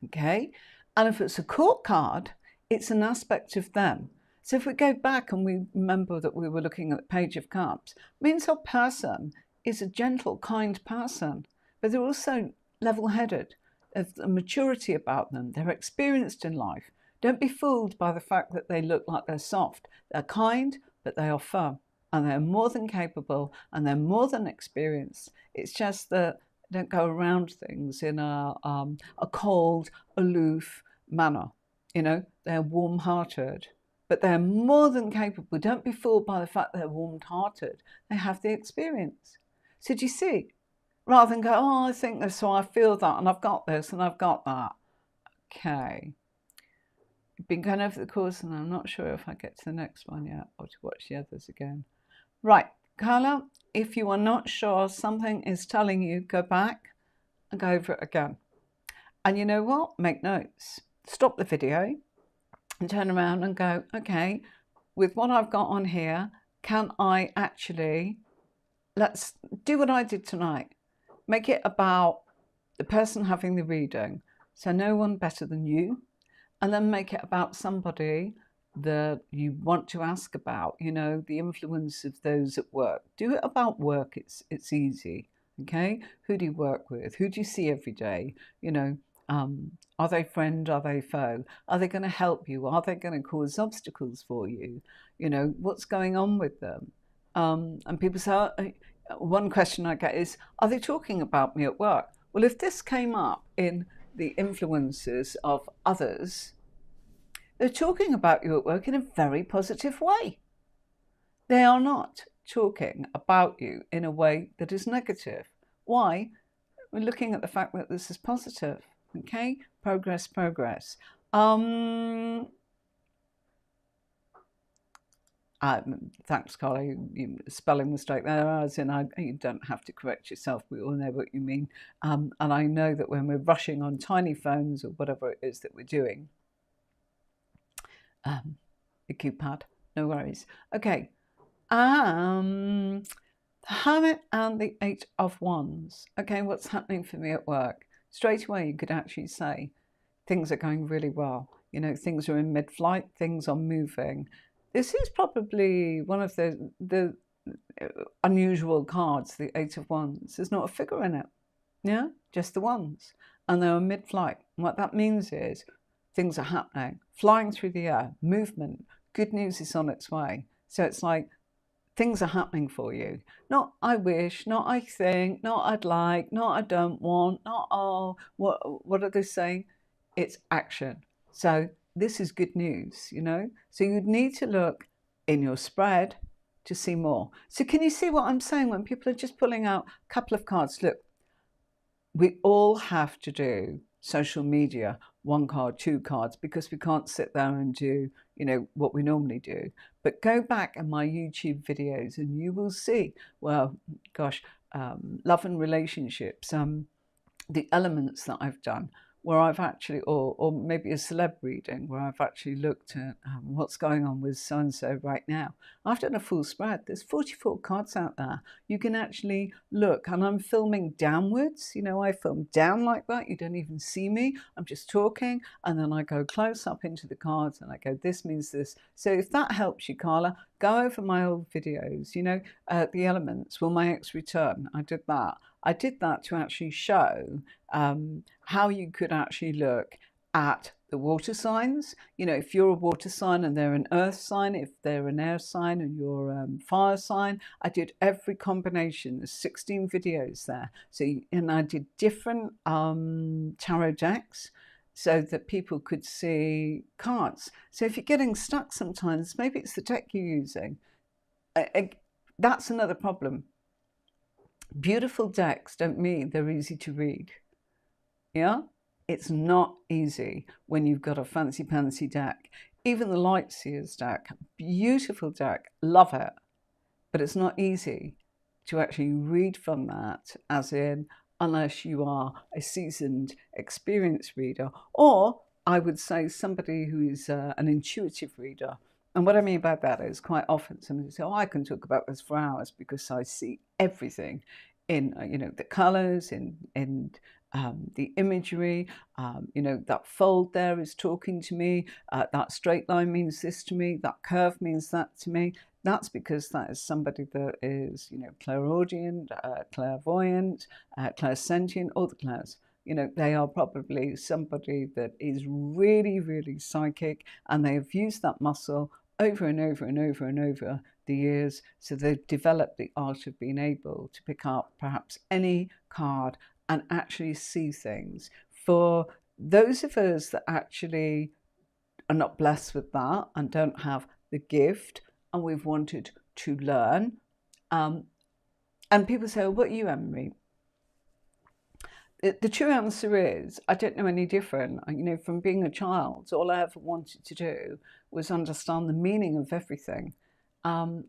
okay? And if it's a court card, it's an aspect of them. So if we go back and we remember that we were looking at the Page of Cups, it means our person is a gentle, kind person, but they're also level-headed. There's a maturity about them. They're experienced in life. Don't be fooled by the fact that they look like they're soft. They're kind, but they are firm. And they're more than capable, and they're more than experienced. It's just that they don't go around things in a cold, aloof manner. You know, they're warm-hearted, but they're more than capable. Don't be fooled by the fact they're warm-hearted. They have the experience. So do you see? Rather than go, oh, I think this, so I feel that, and I've got this, and I've got that. Okay. Been going over the course, and I'm not sure if I get to the next one yet, or to watch the others again. Right, Carla, if you are not sure, something is telling you, go back and go over it again. And you know what? Make notes. Stop the video and turn around and go, okay, with what I've got on here, can I actually, let's do what I did tonight. Make it about the person having the reading. So no one better than you. And then make it about somebody that you want to ask about, you know, the influence of those at work. Do it about work. It's easy. Okay. Who do you work with? Who do you see every day? You know, are they friend? Are they foe? Are they going to help you? Are they going to cause obstacles for you? You know, what's going on with them? And people say, one question I get is, are they talking about me at work? Well, if this came up in the influences of others, they're talking about you at work in a very positive way. They are not talking about you in a way that is negative. Why? We're looking at the fact that this is positive. Okay? Progress, progress. Thanks, Carla. Spelling mistake there, as in you don't have to correct yourself. We all know what you mean. And I know that when we're rushing on tiny phones or whatever it is that we're doing, the keypad, no worries. Okay. The Hermit and the 8 of Wands. Okay, what's happening for me at work? Straight away, you could actually say things are going really well. You know, things are in mid-flight, things are moving. This is probably one of the unusual cards, the 8 of Wands. There's not a figure in it. Yeah, just the wands. And they're mid-flight. And what that means is things are happening, flying through the air, movement. Good news is on its way. So it's like things are happening for you. Not I wish, not I think, not I'd like, not I don't want, not oh, what are they saying? It's action. So this is good news, you know? So you'd need to look in your spread to see more. So can you see what I'm saying when people are just pulling out a couple of cards? Look, we all have to do social media, 1 card, 2 cards, because we can't sit there and do, you know, what we normally do. But go back in my YouTube videos and you will see, well, gosh, love and relationships, the elements that I've done, where I've actually, or maybe a celeb reading, where I've actually looked at what's going on with so-and-so right now. I've done a full spread. There's 44 cards out there. You can actually look, and I'm filming downwards. You know, I film down like that. You don't even see me. I'm just talking, and then I go close up into the cards, and I go, this means this. So if that helps you, Carla, go over my old videos, you know, the elements. Will my ex return? I did that. I did that to actually show how you could actually look at the water signs. You know, if you're a water sign and they're an earth sign, if they're an air sign and you're a fire sign, I did every combination. There's 16 videos there. So, and I did different tarot decks so that people could see cards. So if you're getting stuck sometimes, maybe it's the deck you're using. That's another problem. Beautiful decks don't mean they're easy to read. Yeah? It's not easy when you've got a fancy pantsy deck. Even the Light Seers deck, beautiful deck, love it. But it's not easy to actually read from that, as in, unless you are a seasoned, experienced reader, or I would say somebody who is an intuitive reader. And what I mean by that is quite often somebody says, oh, I can talk about this for hours because I see everything in, the colours, in the imagery, that fold there is talking to me, that straight line means this to me, that curve means that to me. That's because that is somebody that is, clairaudient, clairvoyant, clairsentient, all the clairs. They are probably somebody that is really, really psychic, and they have used that muscle over and over and over and over the years. So they've developed the art of being able to pick up perhaps any card and actually see things. For those of us that actually are not blessed with that and don't have the gift, and we've wanted to learn, and people say, well, what are you, Emery? The true answer is, I don't know any different. From being a child, all I ever wanted to do was understand the meaning of everything.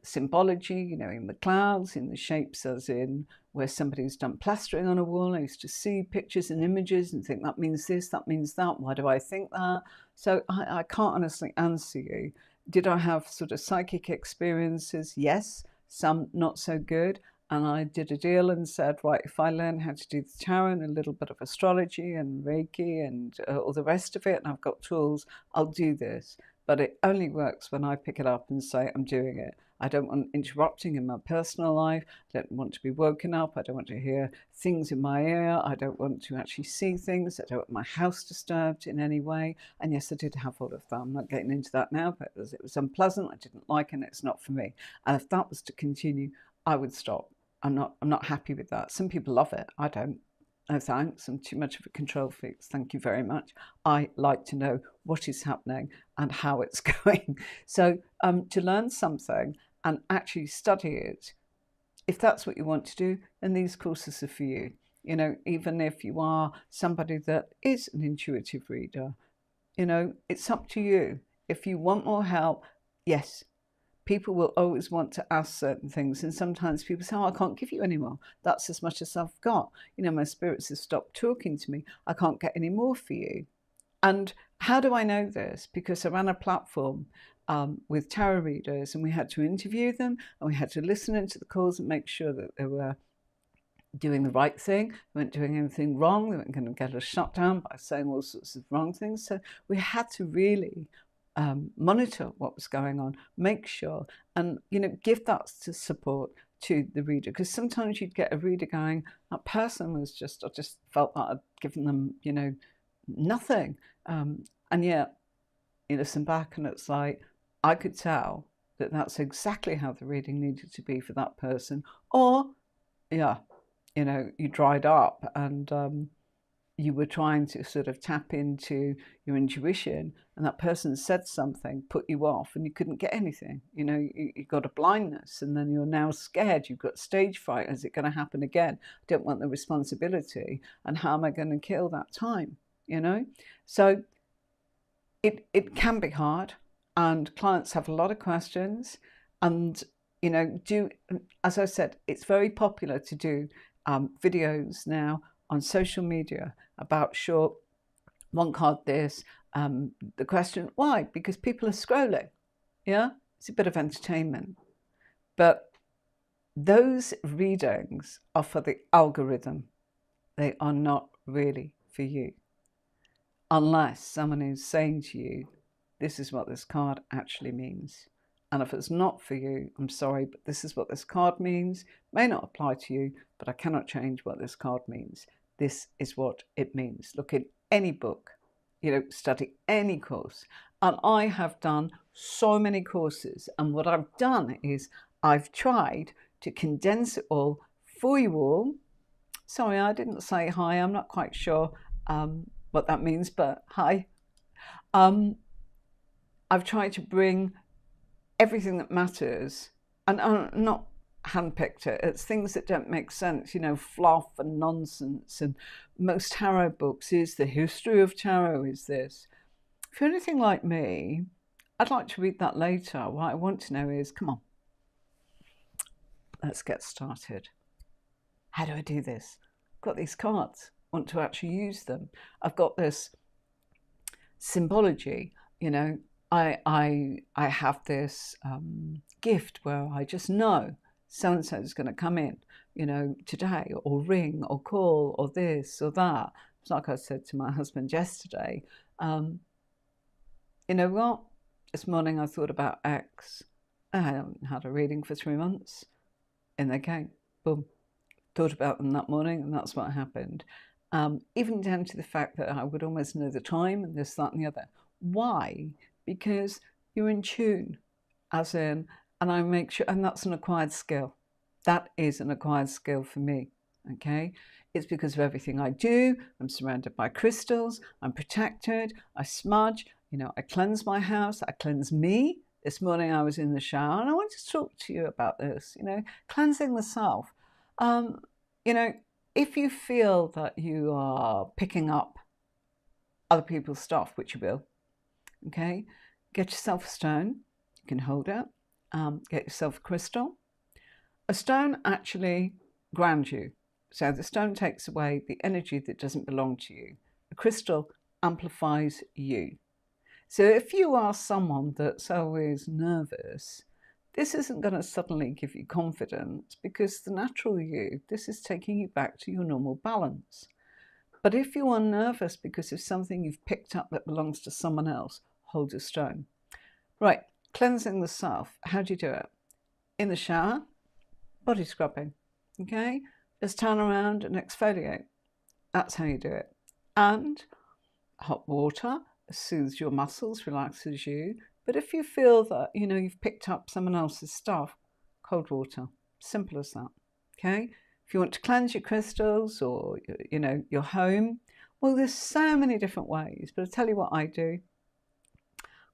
Symbology, in the clouds, in the shapes, as in where somebody's done plastering on a wall. I used to see pictures and images and think that means this, that means that. Why do I think that? So I can't honestly answer you. Did I have sort of psychic experiences? Yes, some not so good. And I did a deal and said, right, if I learn how to do the tarot and a little bit of astrology and Reiki and all the rest of it, and I've got tools, I'll do this. But it only works when I pick it up and say, I'm doing it. I don't want interrupting in my personal life. I don't want to be woken up. I don't want to hear things in my ear. I don't want to actually see things. I don't want my house disturbed in any way. And yes, I did have all of that. I'm not getting into that now, but it was unpleasant. I didn't like it, and it's not for me. And if that was to continue, I would stop. I'm not happy with that. Some people love it. I don't. No thanks. I'm too much of a control freak. Thank you very much. I like to know what is happening and how it's going. So to learn something and actually study it, if that's what you want to do, then these courses are for you. Even if you are somebody that is an intuitive reader, it's up to you. If you want more help, yes, people will always want to ask certain things. And sometimes people say, oh, I can't give you any more. That's as much as I've got. My spirits have stopped talking to me. I can't get any more for you. And how do I know this? Because I ran a platform with tarot readers, and we had to interview them, and we had to listen into the calls and make sure that they were doing the right thing. They weren't doing anything wrong. They weren't going to get us shut down by saying all sorts of wrong things. So we had to really monitor what was going on, make sure, and give that support to the reader. Because sometimes you'd get a reader going, that person was I just felt that I'd given them, nothing. And yet, you listen back and it's like, I could tell that that's exactly how the reading needed to be for that person. Or, yeah, you dried up and you were trying to sort of tap into your intuition, and that person said something, put you off, and you couldn't get anything. You got a blindness, and then you're now scared. You've got stage fright. Is it going to happen again? I don't want the responsibility. And how am I going to kill that time? So it can be hard, and clients have a lot of questions. And, as I said, it's very popular to do videos now on social media about short, one card this, the question, why? Because people are scrolling, yeah? It's a bit of entertainment. But those readings are for the algorithm. They are not really for you. Unless someone is saying to you, this is what this card actually means. And if it's not for you, I'm sorry, but this is what this card means. May not apply to you, but I cannot change what this card means. This is what it means. Look in any book, study any course. And I have done so many courses. And what I've done is I've tried to condense it all for you all. Sorry, I didn't say hi. I'm not quite sure what that means, but hi. I've tried to bring everything that matters, and not handpicked it. It's things that don't make sense, you know, fluff and nonsense. And most tarot books is the history of tarot is this. If you're anything like me, I'd like to read that later. What I want to know is, come on, let's get started. How do I do this? I've got these cards, want to actually use them. I've got this symbology, you know, I have this gift where I just know so-and-so is going to come in, you know, today, or ring, or call, or this, or that. It's like I said to my husband yesterday, you know what? This morning I thought about X. I haven't had a reading for 3 months. In they came. Boom. Thought about them that morning, and that's what happened. Even down to the fact that I would almost know the time and this, that, and the other. Why? Because you're in tune, as in, and I make sure, and that's an acquired skill. That is an acquired skill for me, okay? It's because of everything I do. I'm surrounded by crystals. I'm protected. I smudge. You know, I cleanse my house. I cleanse me. This morning I was in the shower, and I want to talk to you about this, you know, cleansing the self. You know, if you feel that you are picking up other people's stuff, which you will, okay, get yourself a stone. You can hold it. Get yourself a crystal. A stone actually grounds you. So the stone takes away the energy that doesn't belong to you. A crystal amplifies you. So if you are someone that's always nervous, this isn't going to suddenly give you confidence, because the natural you, this is taking you back to your normal balance. But if you are nervous because of something you've picked up that belongs to someone else, hold a stone. Right, cleansing the self. How do you do it? In the shower, body scrubbing, okay? Just turn around and exfoliate. That's how you do it. And hot water soothes your muscles, relaxes you. But if you feel that, you know, you've picked up someone else's stuff, cold water. Simple as that, okay? If you want to cleanse your crystals or, you know, your home, well, there's so many different ways. But I'll tell you what I do.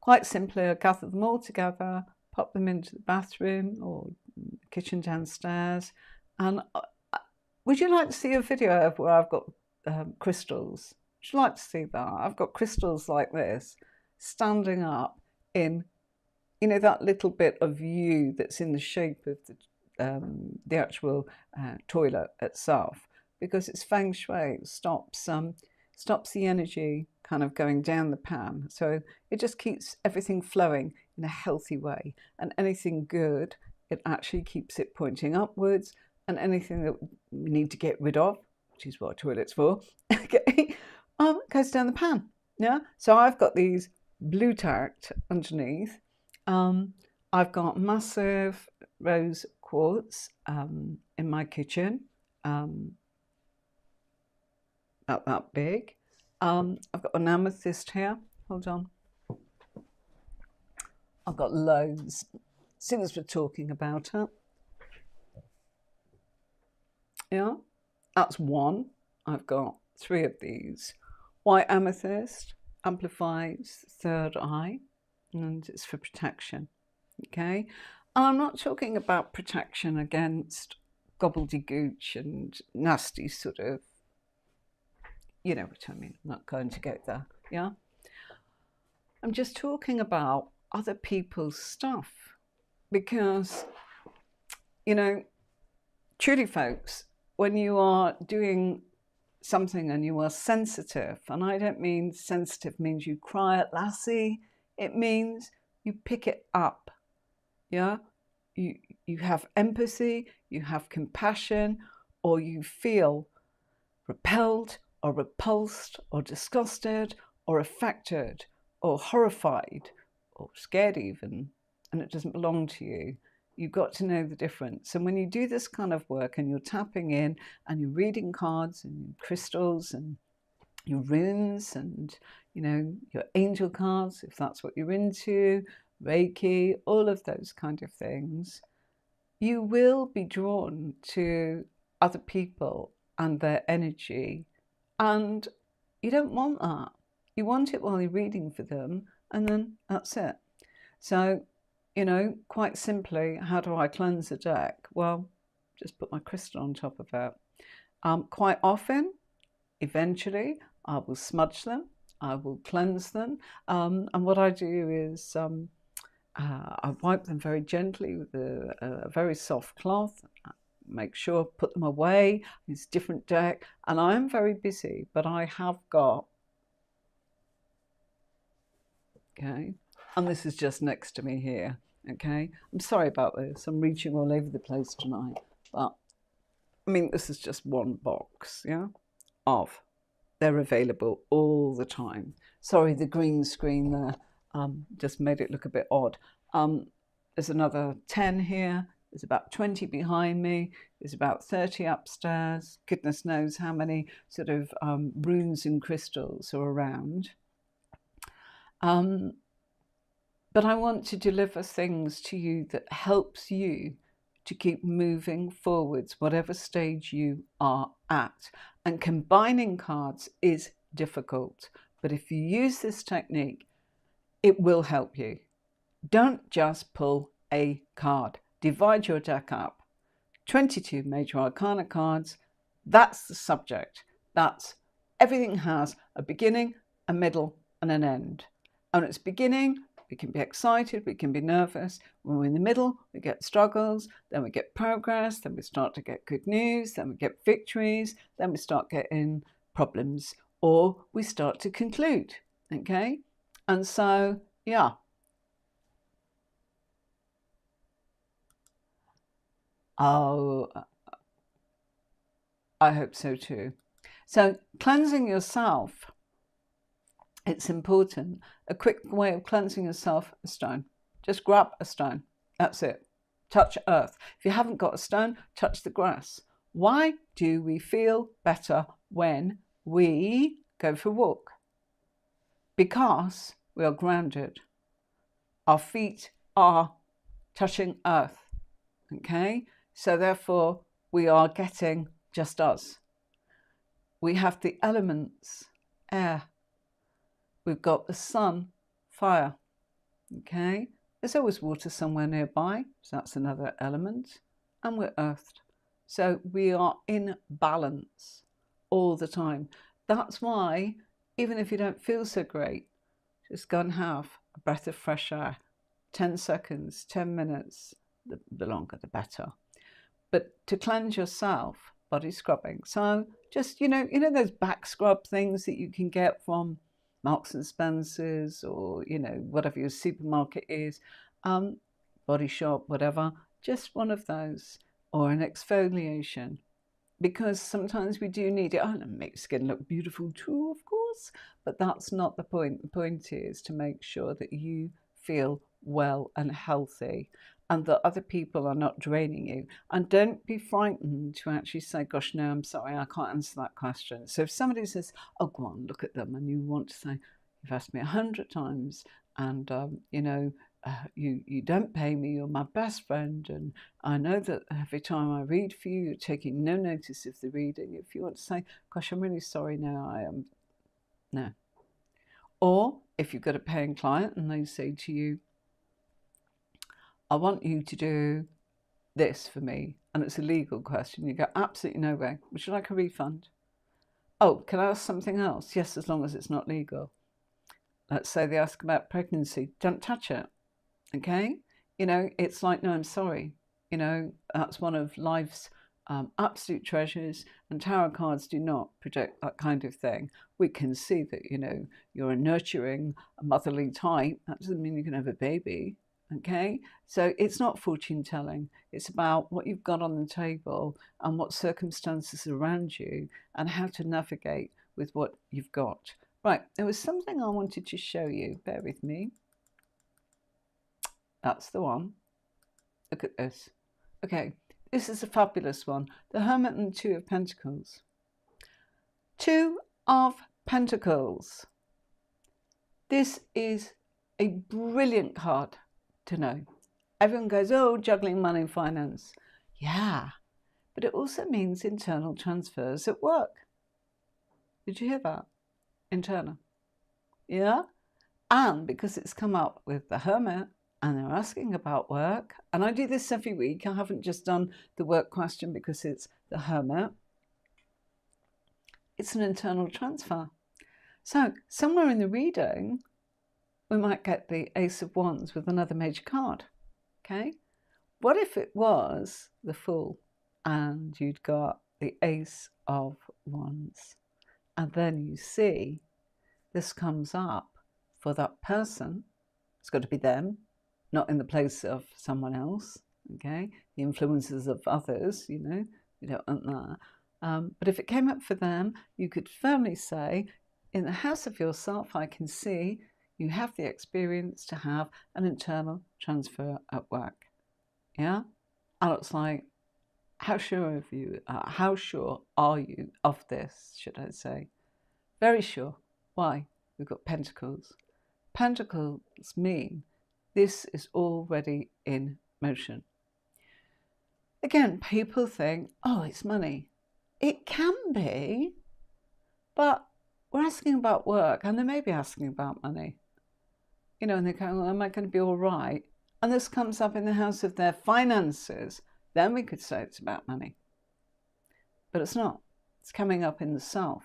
Quite simply, I gather them all together, pop them into the bathroom or kitchen downstairs. And would you like to see a video of where I've got crystals? Would you like to see that? I've got crystals like this, standing up in, you know, that little bit of you that's in the shape of the actual toilet itself, because it's feng shui. It stops the energy kind of going down the pan. So it just keeps everything flowing in a healthy way. And anything good, it actually keeps it pointing upwards. And anything that we need to get rid of, which is what a toilet's for, okay, goes down the pan. Yeah. So I've got these blue tacked underneath. I've got massive rose quartz in my kitchen, about that big. I've got an amethyst here. Hold on. I've got loads. As soon as we're talking about it. Yeah, that's one. I've got 3 of these. White amethyst amplifies third eye, and it's for protection. Okay, and I'm not talking about protection against gobbledygooch and nasty sort of, you know what I mean. I'm not going to go there. Yeah, I'm just talking about other people's stuff, because, you know, truly, folks, when you are doing something and you are sensitive, and I don't mean sensitive means you cry at Lassie, it means you pick it up. Yeah, you have empathy, you have compassion, or you feel repelled or repulsed or disgusted or affected or horrified or scared even, and it doesn't belong to you. You've got to know the difference. And when you do this kind of work and you're tapping in and you're reading cards and crystals and your runes and, you know, your angel cards, if that's what you're into, Reiki, all of those kind of things, you will be drawn to other people and their energy. And you don't want that. You want it while you're reading for them, and then that's it. So you know, quite simply, how do I cleanse a deck? Well, just put my crystal on top of it. Quite often, eventually, I will smudge them, I will cleanse them, and what I do is I wipe them very gently with a very soft cloth, make sure, put them away. It's a different deck, and I am very busy, but I have got, okay, and this is just next to me here, okay. I'm sorry about this, I'm reaching all over the place tonight, but I mean, this is just one box, yeah, of. They're available all the time. Sorry, the green screen there just made it look a bit odd. There's another 10 here. There's about 20 behind me. There's about 30 upstairs. Goodness knows how many sort of runes and crystals are around. But I want to deliver things to you that helps you to keep moving forwards, whatever stage you are at. And combining cards is difficult, but if you use this technique, it will help you. Don't just pull a card. Divide your deck up. 22 Major Arcana cards, that's the subject. That's everything has a beginning, a middle, and an end. And its beginning, we can be excited, we can be nervous. When we're in the middle, we get struggles, then we get progress, then we start to get good news, then we get victories, then we start getting problems, or we start to conclude, okay? And so, yeah. Oh, I hope so too. So cleansing yourself, it's important. A quick way of cleansing yourself, a stone. Just grab a stone. That's it. Touch earth. If you haven't got a stone, touch the grass. Why do we feel better when we go for a walk? Because we are grounded. Our feet are touching earth. Okay? So therefore, we are getting just us. We have the elements, air. We've got the sun, fire, okay? There's always water somewhere nearby, so that's another element. And we're earthed. So we are in balance all the time. That's why, even if you don't feel so great, just go and have a breath of fresh air. 10 seconds, 10 minutes, the longer the better. But to cleanse yourself, body scrubbing. So just, you know those back scrub things that you can get from Marks and Spencer's, or, you know, whatever your supermarket is, Body Shop, whatever, just one of those, or an exfoliation, because sometimes we do need it. Oh, and make skin look beautiful too, of course, but that's not the point. The point is to make sure that you feel well and healthy, and that other people are not draining you. And don't be frightened to actually say, gosh, no, I'm sorry, I can't answer that question. So if somebody says, oh, go on, look at them, and you want to say, you've asked me 100 times, and, you don't pay me, you're my best friend, and I know that every time I read for you, you're taking no notice of the reading. If you want to say, gosh, I'm really sorry, no, I am, no. Or if you've got a paying client and they say to you, I want you to do this for me, and it's a legal question, you go, absolutely no way. Would you like a refund? Oh, can I ask something else? Yes, as long as it's not legal. Let's say they ask about pregnancy. Don't touch it, okay? You know, it's like, no, I'm sorry. You know, that's one of life's absolute treasures, and tarot cards do not predict that kind of thing. We can see that, you know, you're a nurturing, a motherly type. That doesn't mean you can have a baby. Okay, so it's not fortune telling. It's about what you've got on the table and what circumstances around you and how to navigate with what you've got. Right, there was something I wanted to show you. Bear with me. That's the one. Look at this. Okay, this is a fabulous one. The Hermit and the 2 of Pentacles. 2 of Pentacles. This is a brilliant card to know. Everyone goes, oh, juggling money and finance. Yeah, but it also means internal transfers at work. Did you hear that? Internal. Yeah? And because it's come up with the Hermit and they're asking about work. And I do this every week. I haven't just done the work question because it's the Hermit. It's an internal transfer. So somewhere in the reading, we might get the Ace of Wands with another major card. Okay. What if it was the Fool and you'd got the Ace of Wands? And then you see this comes up for that person. It's got to be them, not in the place of someone else. Okay. The influences of others, you know, we don't want that. But if it came up for them, you could firmly say, in the house of yourself, I can see you have the experience to have an internal transfer at work. Yeah? And it's like, how sure are you of this, should I say? Very sure. Why? We've got Pentacles. Pentacles mean this is already in motion. Again, people think, oh, it's money. It can be, but we're asking about work, and they may be asking about money. You know, and they go, well, am I going to be all right? And this comes up in the house of their finances. Then we could say it's about money. But it's not. It's coming up in the self.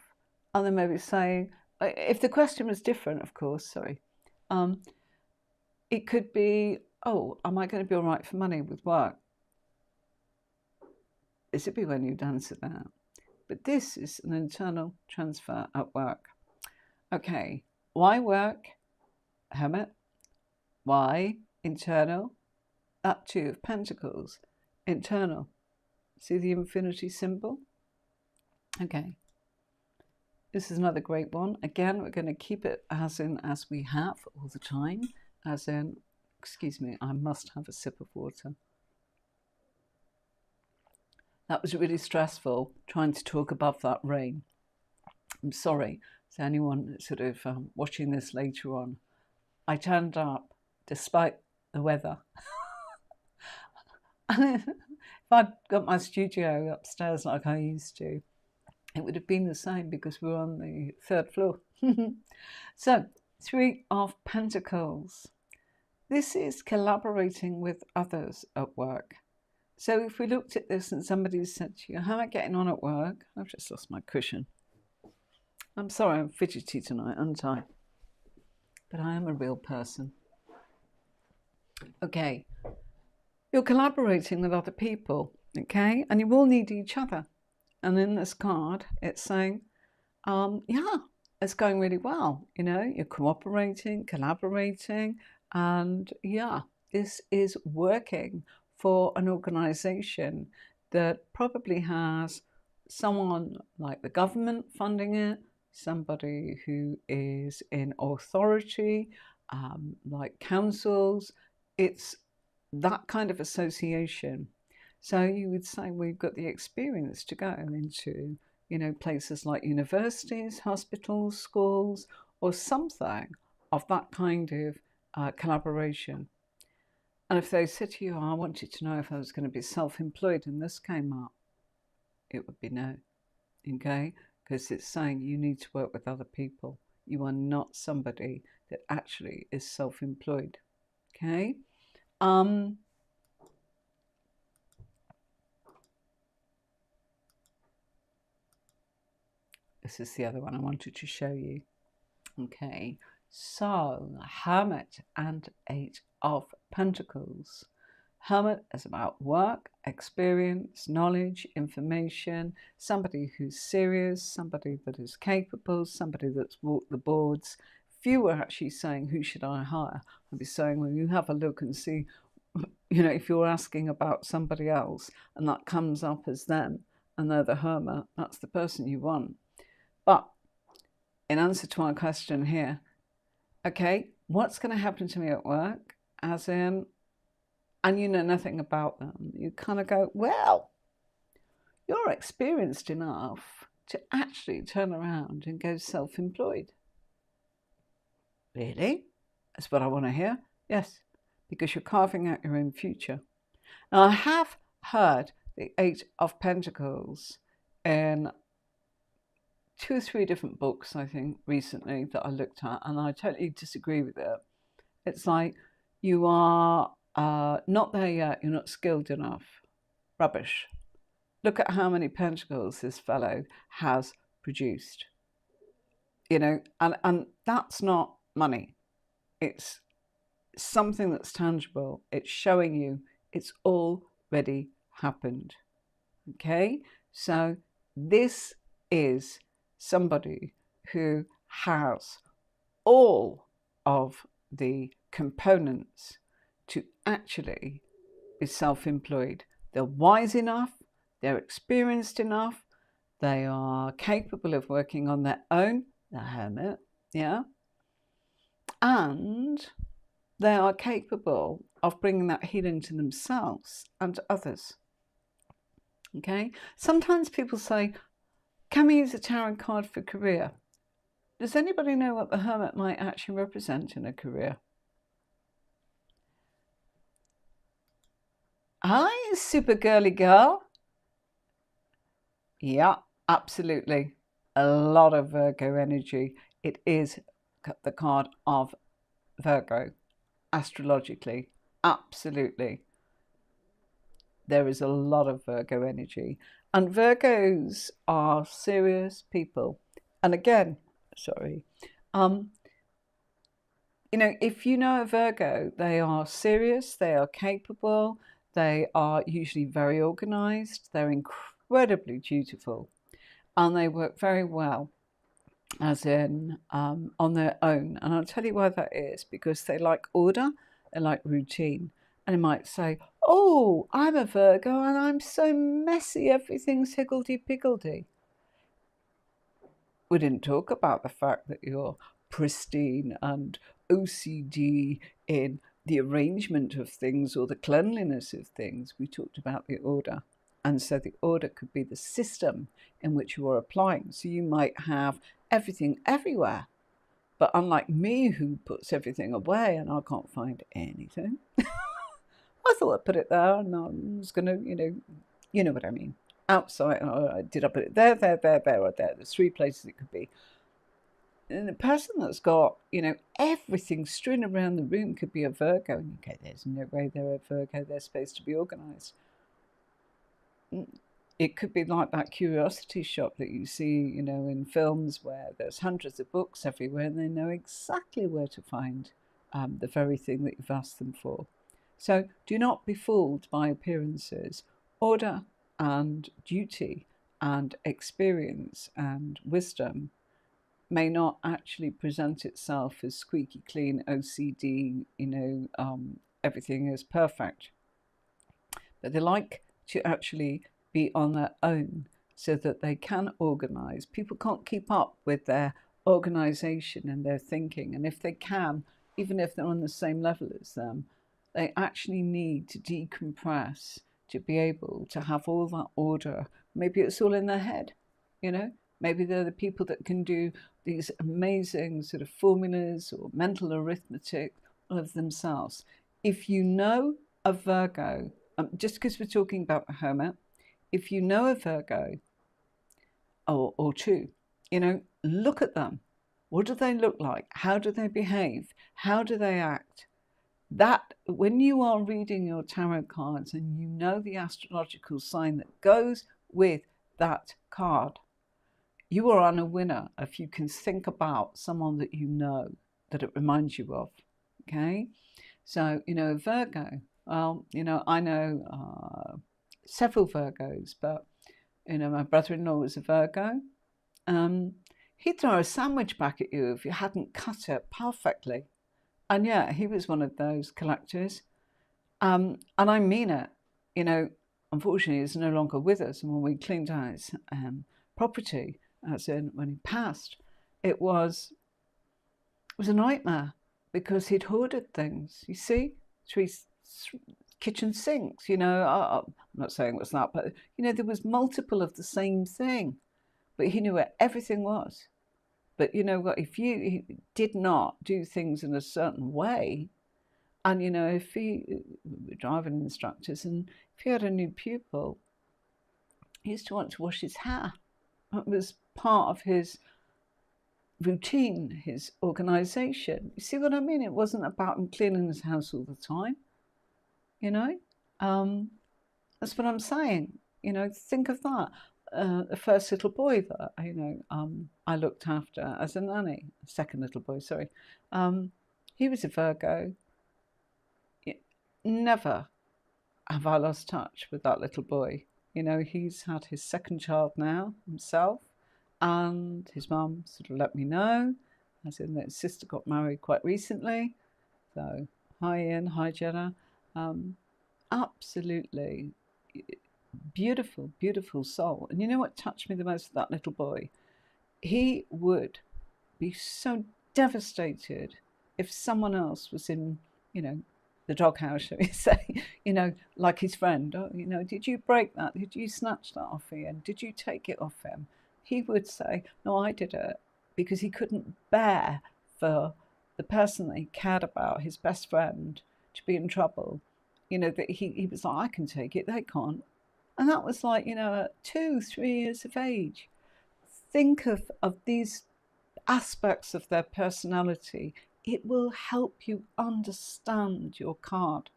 And they may be saying, if the question was different, of course, it could be, oh, am I going to be all right for money with work? This would be when you'd answer that. But this is an internal transfer at work. Okay, why work? Hermit. Why internal? That Two of Pentacles. Internal. See the infinity symbol? Okay. This is another great one. Again, we're going to keep it as we have all the time. As in, excuse me, I must have a sip of water. That was really stressful, trying to talk above that rain. I'm sorry to anyone sort of watching this later on. I turned up despite the weather. And if I'd got my studio upstairs like I used to, it would have been the same because we're on the 3rd floor. So, Three of Pentacles. This is collaborating with others at work. So if we looked at this and somebody said to you, how am I getting on at work? I've just lost my cushion. I'm sorry, I'm fidgety tonight, aren't I? But I am a real person. Okay. You're collaborating with other people, okay? And you all need each other. And in this card, it's saying, yeah, it's going really well. You know, you're cooperating, collaborating, and yeah, this is working for an organization that probably has someone like the government funding it, somebody who is in authority, like councils. It's that kind of association. So you would say we've got the experience to go into, you know, places like universities, hospitals, schools, or something of that kind of collaboration. And if they said to you, oh, I wanted to know if I was going to be self-employed, and this came up, it would be no, okay? Because it's saying you need to work with other people. You are not somebody that actually is self-employed, okay? This is the other one I wanted to show you. Okay, so Hermit and 8 of Pentacles. Hermit is about work, experience, knowledge, information, somebody who's serious, somebody that is capable, somebody that's walked the boards. Few are actually saying, who should I hire? I'll be saying, well, you have a look and see, you know, if you're asking about somebody else and that comes up as them and they're the Hermit, that's the person you want. But in answer to our question here, okay, what's going to happen to me at work? As in, and you know nothing about them. You kind of go, well, you're experienced enough to actually turn around and go self-employed. Really? That's what I want to hear? Yes, because you're carving out your own future. Now, I have heard the 8 of Pentacles in 2 or 3 different books, I think, recently that I looked at, and I totally disagree with it. It's like You are not there yet. You're not skilled enough. Rubbish. Look at how many pentacles this fellow has produced. You know, and that's not money. It's something that's tangible. It's showing you it's already happened. Okay, so this is somebody who has all of the components to actually be self-employed. They're wise enough, they're experienced enough, they are capable of working on their own, the hermit, yeah, and they are capable of bringing that healing to themselves and to others. Okay, sometimes people say, can we use a tarot card for career? Does anybody know what the hermit might actually represent in a career? Hi, super girly girl. Yeah, absolutely. A lot of Virgo energy. It is the card of Virgo, astrologically. Absolutely. There is a lot of Virgo energy. And Virgos are serious people. And again, sorry, you know, if you know a Virgo, they are serious, they are capable, they are usually very organized, they're incredibly dutiful, and they work very well, as in on their own. And I'll tell you why that is, because they like order, they like routine. And they might say, oh, I'm a Virgo and I'm so messy, everything's higgledy-piggledy. We didn't talk about the fact that you're pristine and OCD in the arrangement of things or the cleanliness of things. We talked about the order. And so the order could be the system in which you are applying. So you might have everything everywhere. But unlike me, who puts everything away and I can't find anything, I thought I'd put it there and I was going to, you know what I mean. Outside, did I put it there, or there? There's 3 places it could be. And the person that's got, everything strewn around the room could be a Virgo. And you go, there's no way they're a Virgo. They're supposed to be organized. It could be like that curiosity shop that you see, in films where there's hundreds of books everywhere and they know exactly where to find the very thing that you've asked them for. So do not be fooled by appearances. Order and duty and experience and wisdom may not actually present itself as squeaky clean OCD, everything is perfect. But they like to actually be on their own so that they can organize. People can't keep up with their organization and their thinking. And if they can, even if they're on the same level as them, they actually need to decompress to be able to have all that order. Maybe it's all in their head, Maybe they're the people that can do these amazing sort of formulas or mental arithmetic of themselves. If you know a Virgo, just because we're talking about the hermit, if you know a Virgo or 2, look at them. What do they look like? How do they behave? How do they act? That when you are reading your tarot cards and you know the astrological sign that goes with that card, you are on a winner if you can think about someone that you know that it reminds you of. Okay, so Virgo. Well, I know several Virgos, but my brother-in-law was a Virgo. He'd throw a sandwich back at you if you hadn't cut it perfectly. And yeah, he was one of those collectors. And I mean it. Unfortunately, he's no longer with us. And when we cleaned out his property, as in when he passed, it was a nightmare because he'd hoarded things. You see, 3 kitchen sinks. I'm not saying it was that, but there was multiple of the same thing, but he knew where everything was. But you know what? If you did not do things in a certain way, and if we were driving instructors, and if he had a new pupil, he used to want to wash his hair. It was part of his routine, his organisation. You see what I mean? It wasn't about him cleaning his house all the time, you know? That's what I'm saying. You know, think of that. The first little boy that, I looked after as a nanny, second little boy, sorry. He was a Virgo. Never have I lost touch with that little boy. You know, he's had his second child now himself, and his mum sort of let me know, as in that his sister got married quite recently. So, hi Ian, hi Jenna. Absolutely beautiful, beautiful soul. And you know what touched me the most of that little boy? He would be so devastated if someone else was in, the doghouse, shall we say, like his friend. Oh, did you break that? Did you snatch that off Ian? Did you take it off him? He would say, no, I did it, because he couldn't bear for the person that he cared about, his best friend, to be in trouble. That he was like, I can take it, they can't. And that was like, at 2-3 years of age. Think of these aspects of their personality. It will help you understand your card.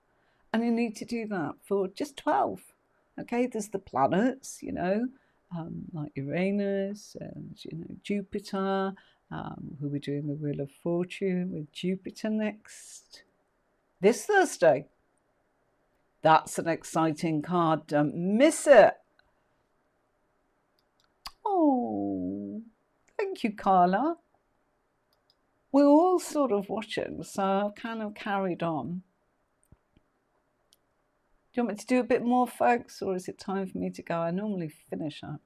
And you need to do that for just 12. Okay, there's the planets, like Uranus and, Jupiter. We'll be doing the Wheel of Fortune with Jupiter next. This Thursday. That's an exciting card. Don't miss it. Oh, thank you, Carla. We're all sort of watching, so I've kind of carried on. Do you want me to do a bit more, folks, or is it time for me to go? I normally finish up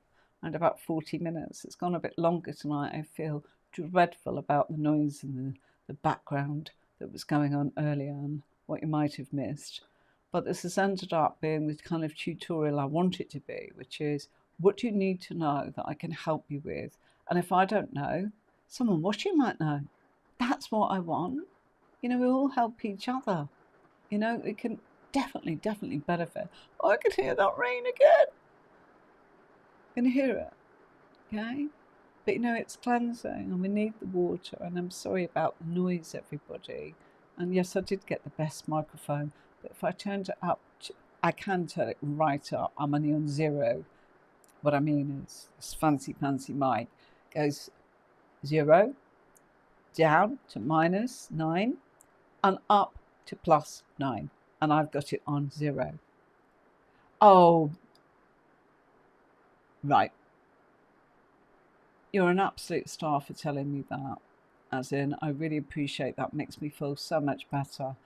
at about 40 minutes. It's gone a bit longer tonight. I feel dreadful about the noise and the background that was going on earlier and what you might have missed. But this has ended up being the kind of tutorial I want it to be, which is, what do you need to know that I can help you with? And if I don't know, someone watching might know. That's what I want. We all help each other. It can definitely benefit. Oh, I can hear that rain again. I can hear it. Okay? But it's cleansing and we need the water. And I'm sorry about the noise, everybody. And yes, I did get the best microphone. But if I turned it up, I can turn it right up. I'm only on 0. What I mean is this fancy mic goes 0, down to -9, and up to +9. And I've got it on 0. Oh, right. You're an absolute star for telling me that. As in, I really appreciate that. Makes me feel so much better.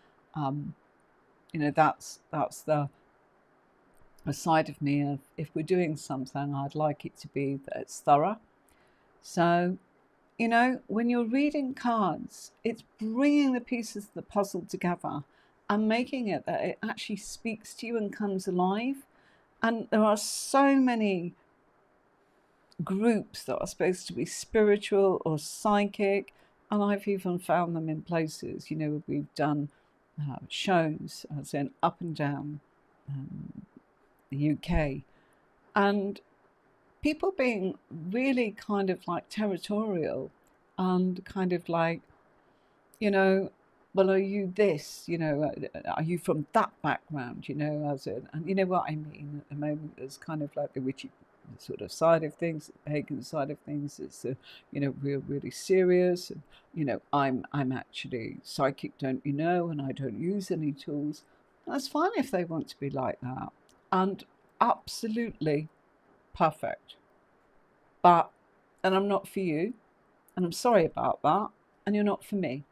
That's the side of me of, if we're doing something, I'd like it to be that it's thorough. So, when you're reading cards, it's bringing the pieces of the puzzle together and making it that it actually speaks to you and comes alive. And there are so many groups that are supposed to be spiritual or psychic, and I've even found them in places, we've done shows, as in up and down the UK, and people being really kind of like territorial and kind of like, well, are you this, are you from that background, as in, and you know what I mean, at the moment there's kind of like the witchy sort of side of things, the pagan side of things. It's we're really serious, and I'm actually psychic, don't you know, and I don't use any tools. That's fine if they want to be like that, and absolutely perfect. But, and I'm not for you, and I'm sorry about that, and you're not for me.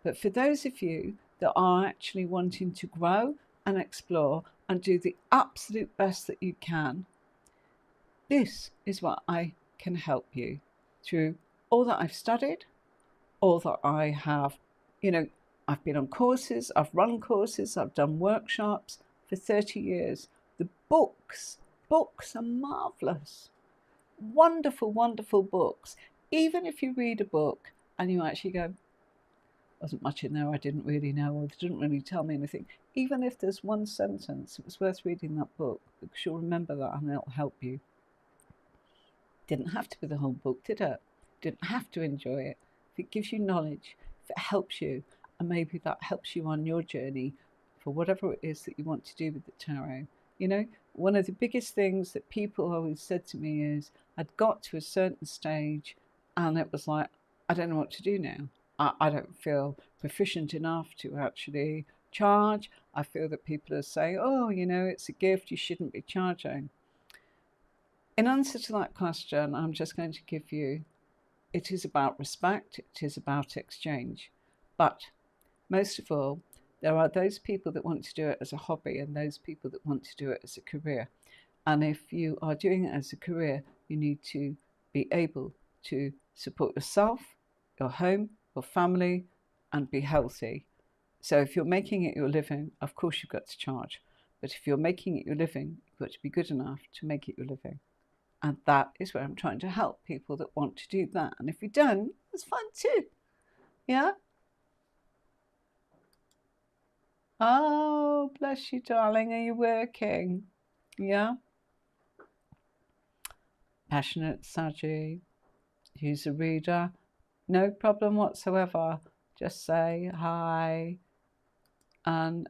But for those of you that are actually wanting to grow and explore and do the absolute best that you can, this is what I can help you through all that I've studied, all that I have, I've been on courses, I've run courses, I've done workshops for 30 years. The books are marvellous. Wonderful, wonderful books. Even if you read a book and you actually go, wasn't much in there I didn't really know, or they didn't really tell me anything. Even if there's one sentence, it was worth reading that book, because you'll remember that and it'll help you. Didn't have to be the whole book, did it? You don't have to enjoy it. If it gives you knowledge, if it helps you, and maybe that helps you on your journey for whatever it is that you want to do with the tarot. You know, one of the biggest things that people always said to me is I'd got to a certain stage and it was like, I don't know what to do now. I don't feel proficient enough to actually charge. I feel that people are saying, oh, you know, it's a gift, you shouldn't be charging. In answer to that question, I'm just going to give you, it is about respect, it is about exchange. But most of all, there are those people that want to do it as a hobby and those people that want to do it as a career. And if you are doing it as a career, you need to be able to support yourself, your home, your family, and be healthy. So if you're making it your living, of course you've got to charge. But if you're making it your living, you've got to be good enough to make it your living. And that is where I'm trying to help people that want to do that. And if you don't, that's fine too. Yeah? Oh, bless you, darling. Are you working? Yeah? Passionate, Saji. Use a reader. No problem whatsoever. Just say hi. And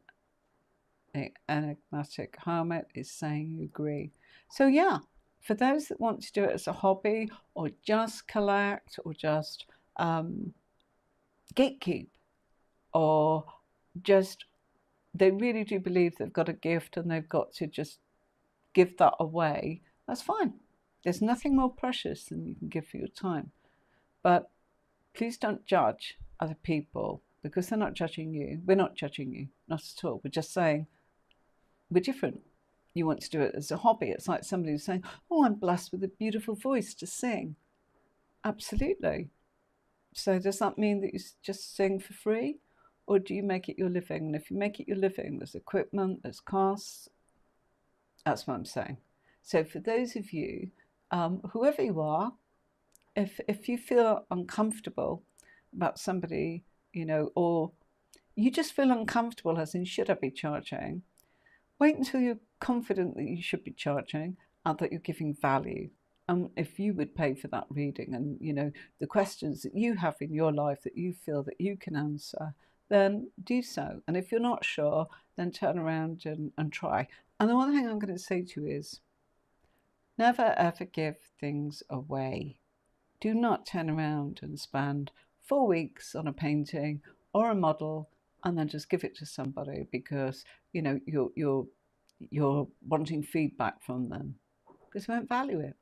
the enigmatic hermit is saying you agree. So yeah, for those that want to do it as a hobby or just collect or just gatekeep or just, they really do believe they've got a gift and they've got to just give that away, that's fine. There's nothing more precious than you can give for your time. But please don't judge other people because they're not judging you. We're not judging you, not at all. We're just saying we're different. You want to do it as a hobby. It's like somebody who's saying, oh, I'm blessed with a beautiful voice to sing. Absolutely. So does that mean that you just sing for free? Or do you make it your living? And if you make it your living, there's equipment, there's costs. That's what I'm saying. So for those of you, whoever you are, if you feel uncomfortable about somebody, you know, or you just feel uncomfortable as in, should I be charging? Wait until you're confident that you should be charging and that you're giving value. And if you would pay for that reading and, you know, the questions that you have in your life that you feel that you can answer, then do so. And if you're not sure, then turn around and try. And the one thing I'm going to say to you is, never ever give things away. Do not turn around and spend 4 weeks on a painting or a model and then just give it to somebody because, you know, you're wanting feedback from them, because they won't value it.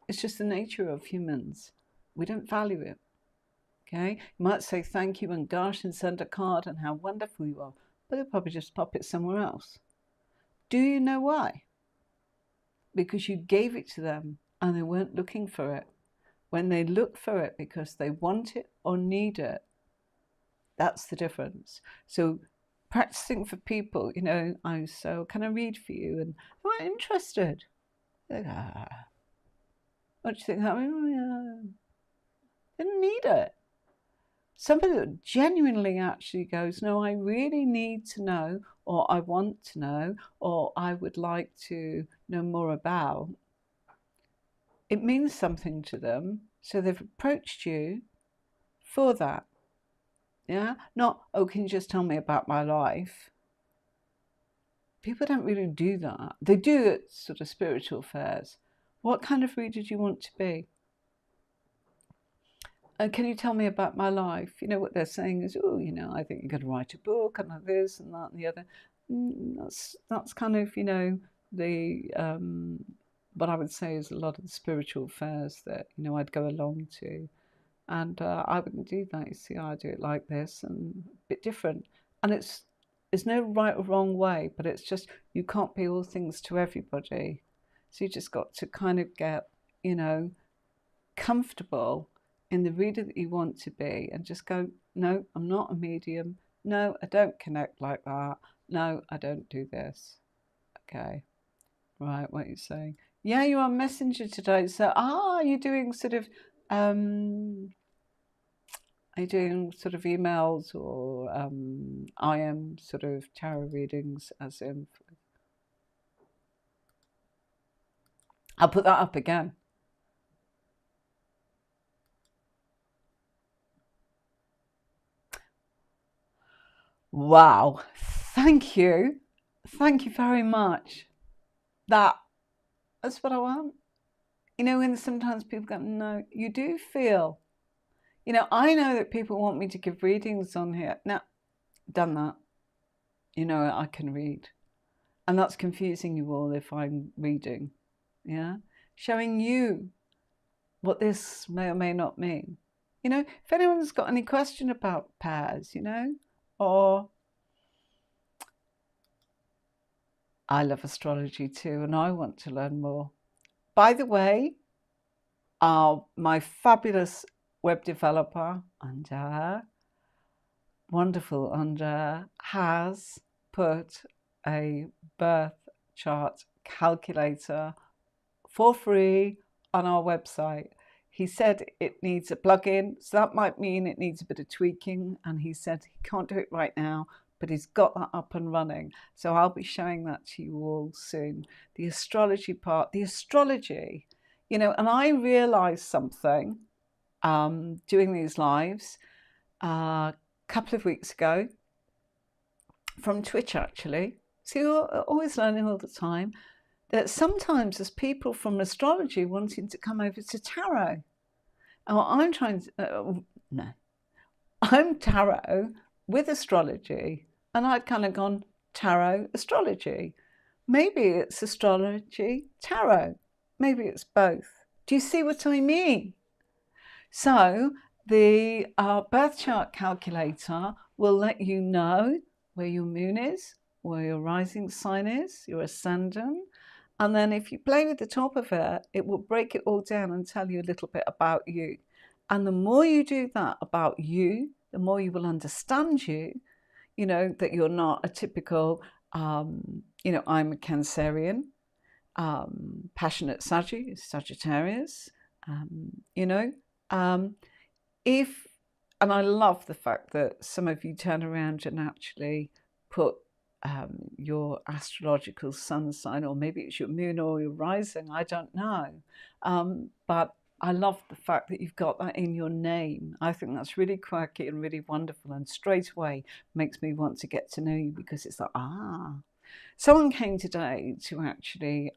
It's just the nature of humans. We don't value it. Okay? You might say thank you and gosh and send a card and how wonderful you are, but they'll probably just pop it somewhere else. Do you know why? Because you gave it to them and they weren't looking for it. When they look for it because they want it or need it, that's the difference. So practicing for people, you know, so can I read for you? And am I interested? Like, what do you think? I mean, oh, yeah. Didn't need it. Somebody that genuinely actually goes, no, I really need to know, or I want to know, or I would like to know more about. It means something to them. So they've approached you for that. Yeah? Not, oh, can you just tell me about my life? People don't really do that. They do at sort of spiritual fairs. What kind of reader do you want to be? Can you tell me about my life? You know, what they're saying is, oh, you know, I think you're going to write a book and like this and that and the other. That's kind of, you know, the what I would say is a lot of the spiritual fairs that, you know, I'd go along to. And I wouldn't do that. You see, I do it like this and a bit different. And there's no right or wrong way, but it's just you can't be all things to everybody. So you just got to kind of get, you know, comfortable in the reader that you want to be and just go, no, I'm not a medium. No, I don't connect like that. No, I don't do this. Okay. Right, what are you saying? Yeah, you're on Messenger today. So, you're doing sort of, are you doing sort of emails or I am sort of tarot readings as in? I'll put that up again. Wow. Thank you. Thank you very much. That's what I want. You know, when sometimes people go, no, you do feel. You know, I know that people want me to give readings on here. Now, done that. You know, I can read. And that's confusing you all if I'm reading. Yeah? Showing you what this may or may not mean. You know, if anyone's got any question about pairs, you know, or I love astrology too, and I want to learn more. By the way, my fabulous web developer, Andrea, wonderful Andrea, has put a birth chart calculator for free on our website. He said it needs a plugin, so that might mean it needs a bit of tweaking, and he said he can't do it right now, but he's got that up and running. So I'll be showing that to you all soon. The astrology part, the astrology, you know, and I realized something doing these lives a couple of weeks ago from Twitch, actually. So you're always learning all the time. That sometimes there's people from astrology wanting to come over to tarot. And what I'm trying to, no, I'm tarot with astrology. And I'd kind of gone tarot, astrology. Maybe it's astrology, tarot. Maybe it's both. Do you see what I mean? So the birth chart calculator will let you know where your moon is, where your rising sign is, your ascendant. And then if you play with the top of it, it will break it all down and tell you a little bit about you. And the more you do that about you, the more you will understand you, you know, that you're not a typical, you know, I'm a Cancerian, passionate Sagittarius, you know. And I love the fact that some of you turn around and actually put your astrological sun sign, or maybe it's your moon or your rising, I don't know. But I love the fact that you've got that in your name. I think that's really quirky and really wonderful, and straight away makes me want to get to know you, because it's like, someone came today to actually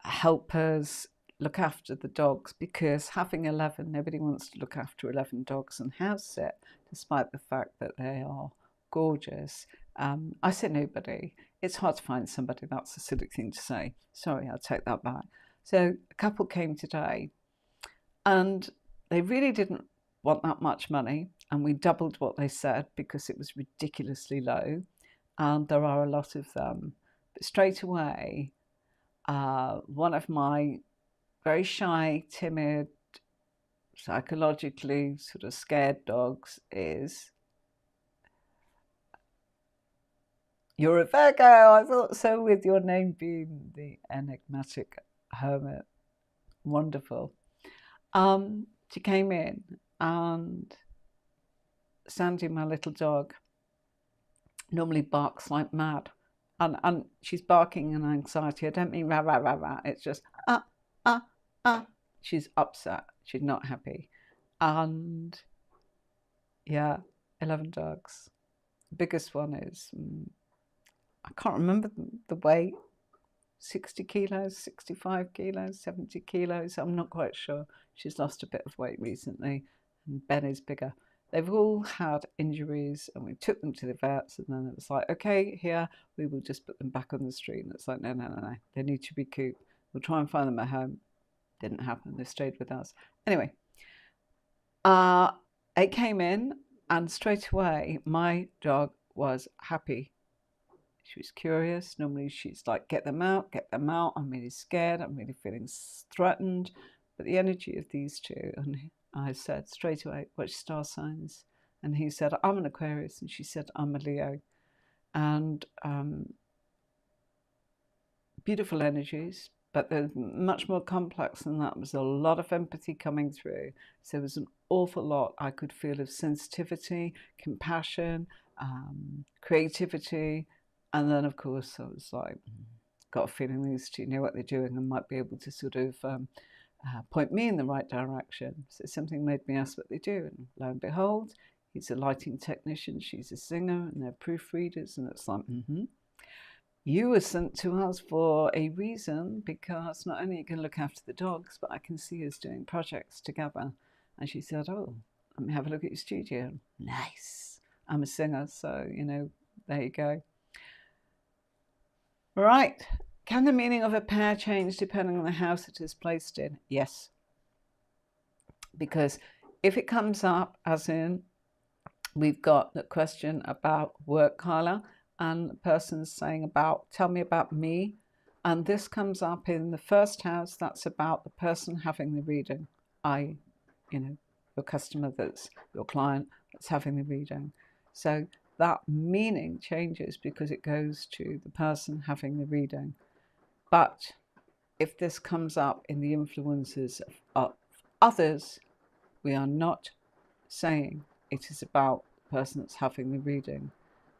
help us look after the dogs, because having 11, nobody wants to look after 11 dogs and house sit, despite the fact that they are gorgeous. I say nobody. It's hard to find somebody. That's a silly thing to say. Sorry, I'll take that back. So a couple came today, and they really didn't want that much money, and we doubled what they said because it was ridiculously low, and there are a lot of them. But straight away, one of my very shy, timid, psychologically sort of scared dogs is, you're a Virgo. I thought so, with your name being the enigmatic hermit. Wonderful. She came in, and Sandy, my little dog, normally barks like mad. And she's barking in anxiety. I don't mean rah, rah, rah, rah. It's just, she's upset. She's not happy. And yeah, 11 dogs. The biggest one is, I can't remember the weight, 60 kilos, 65 kilos, 70 kilos. I'm not quite sure. She's lost a bit of weight recently, and Ben is bigger. They've all had injuries, and we took them to the vets, and then it was like, okay, here, we will just put them back on the street. And it's like, no, no, no, no. They need to be cooped. We'll try and find them at home. Didn't happen. They stayed with us. Anyway, it came in, and straight away, my dog was happy. She was curious. Normally she's like, get them out, get them out. I'm really scared. I'm really feeling threatened. But the energy of these two, and I said straight away, what's your star signs? And he said, I'm an Aquarius. And she said, I'm a Leo. And beautiful energies, but they're much more complex than that. There was a lot of empathy coming through. So there was an awful lot I could feel of sensitivity, compassion, creativity. And then, of course, I was like, got a feeling these two know what they're doing and might be able to sort of point me in the right direction. So something made me ask what they do. And lo and behold, He's a lighting technician, she's a singer, and they're proofreaders. And it's like, you were sent to us for a reason, because not only you can look after the dogs, but I can see us doing projects together. And she said, oh, let me have a look at your studio. Nice. I'm a singer, so, there you go. Right. Can the meaning of a pair change depending on the house it is placed in? Yes. Because if it comes up, as in, we've got the question about work, Carla, and the person's saying tell me about me. And this comes up in the first house, that's about the person having the reading. Your customer, that's your client, that's having the reading. So that meaning changes because it goes to the person having the reading. But if this comes up in the influences of others, we are not saying it is about the person that's having the reading.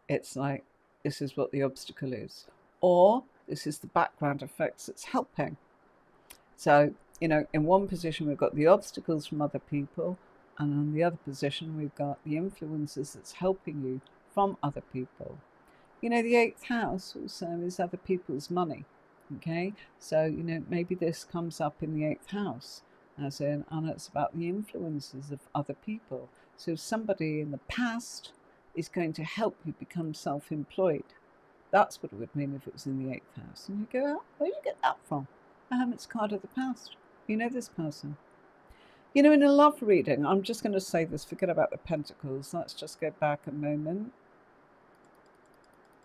It's like, this is what the obstacle is, or this is the background effects that's helping. So, in one position we've got the obstacles from other people, and in the other position we've got the influences that's helping you from other people. The 8th house also is other people's money. Okay, so maybe this comes up in the 8th house, as in, and it's about the influences of other people. So somebody in the past is going to help you become self-employed. That's what it would mean if it was in the 8th house. And you go, oh, where do you get that from? The Hermit's card of the past. This person. In a love reading, I'm just going to say this, forget about the Pentacles. Let's just go back a moment.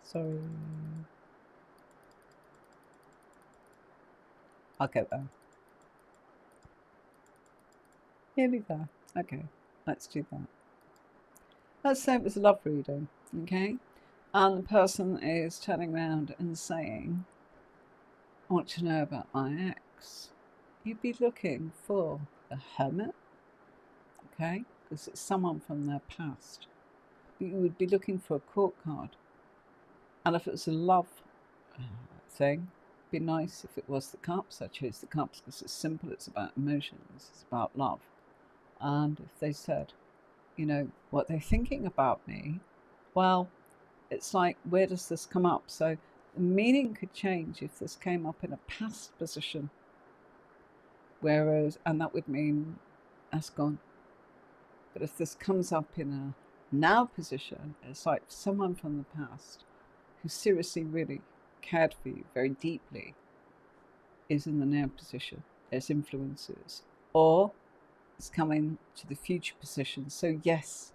Sorry. I'll get there. Nearly there. Okay, let's do that. Let's say it was a love reading, okay? And the person is turning around and saying, I want to know about my ex. You'd be looking for the Hermit, okay? Because it's someone from their past. But you would be looking for a court card. And if it's a love thing, it'd be nice if it was the Cups. I chose the Cups because it's simple, it's about emotions, it's about love. And if they said, what they're thinking about me, well, it's like, where does this come up? So the meaning could change if this came up in a past position. Whereas, and that would mean that's gone. But if this comes up in a now position, it's like someone from the past who seriously really cared for you very deeply is in the now position. There's influences. Or it's coming to the future position. So yes,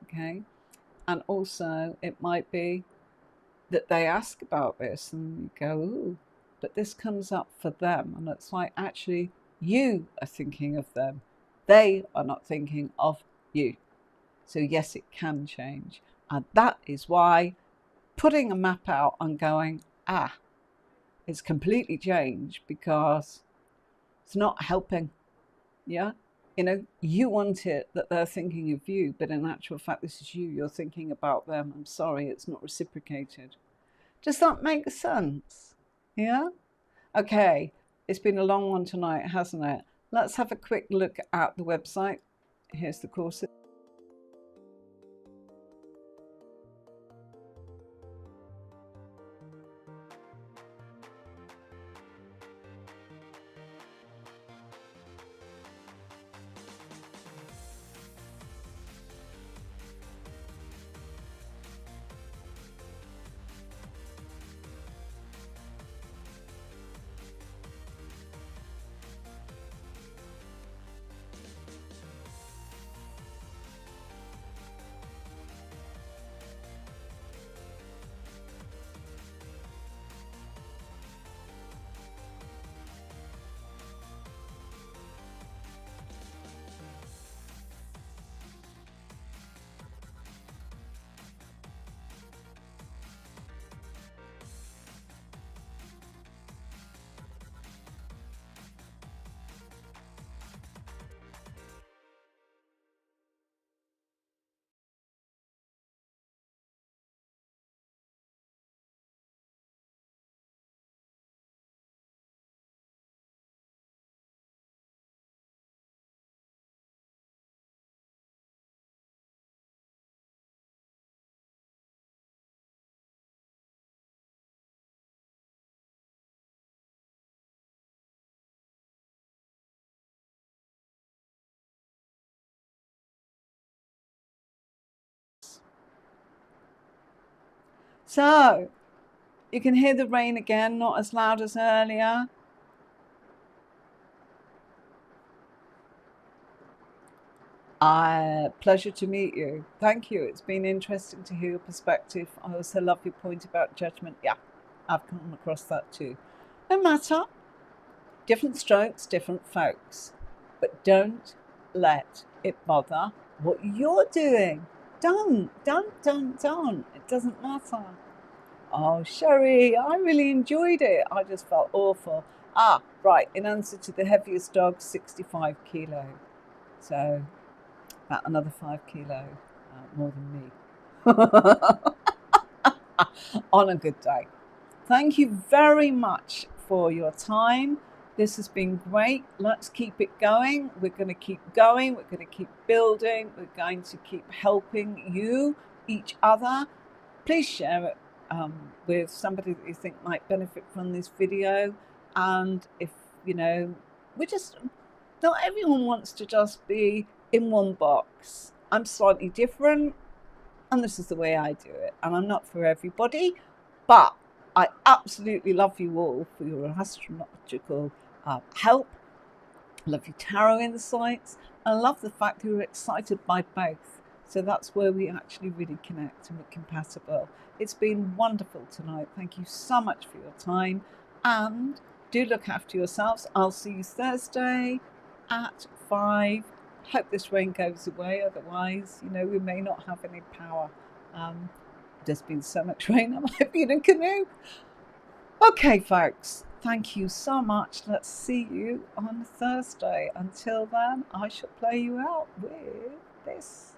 okay? And also it might be that they ask about this and you go, ooh, but this comes up for them. And it's like, actually, you are thinking of them. They are not thinking of you. So yes, it can change. And that is why putting a map out and going, it's completely changed because it's not helping. Yeah. You want it that they're thinking of you, but in actual fact, this is you. You're thinking about them. I'm sorry, it's not reciprocated. Does that make sense? Yeah? Okay, it's been a long one tonight, hasn't it? Let's have a quick look at the website. Here's the courses. So you can hear the rain again, not as loud as earlier. Pleasure to meet you. Thank you. It's been interesting to hear your perspective. I also love your point about judgment. Yeah, I've come across that too. No matter, different strokes, different folks. But don't let it bother what you're doing. Don't. It doesn't matter. Oh, Sherry, I really enjoyed it. I just felt awful. Right. In answer to the heaviest dog, 65 kilo. So about another 5 kilo more than me on a good day. Thank you very much for your time. This has been great. Let's keep it going. We're going to keep going. We're going to keep building. We're going to keep helping you, each other. Please share it with somebody that you think might benefit from this video. And if, not everyone wants to just be in one box. I'm slightly different, and this is the way I do it. And I'm not for everybody, but I absolutely love you all for your astrological help. I love your tarot insights. I love the fact that you're excited by both. So that's where we actually really connect and we're compatible. It's been wonderful tonight. Thank you so much for your time. And do look after yourselves. I'll see you Thursday at 5. Hope this rain goes away. Otherwise, we may not have any power. There's been so much rain, I might be in a canoe. Okay, folks, thank you so much. Let's see you on Thursday. Until then, I shall play you out with this.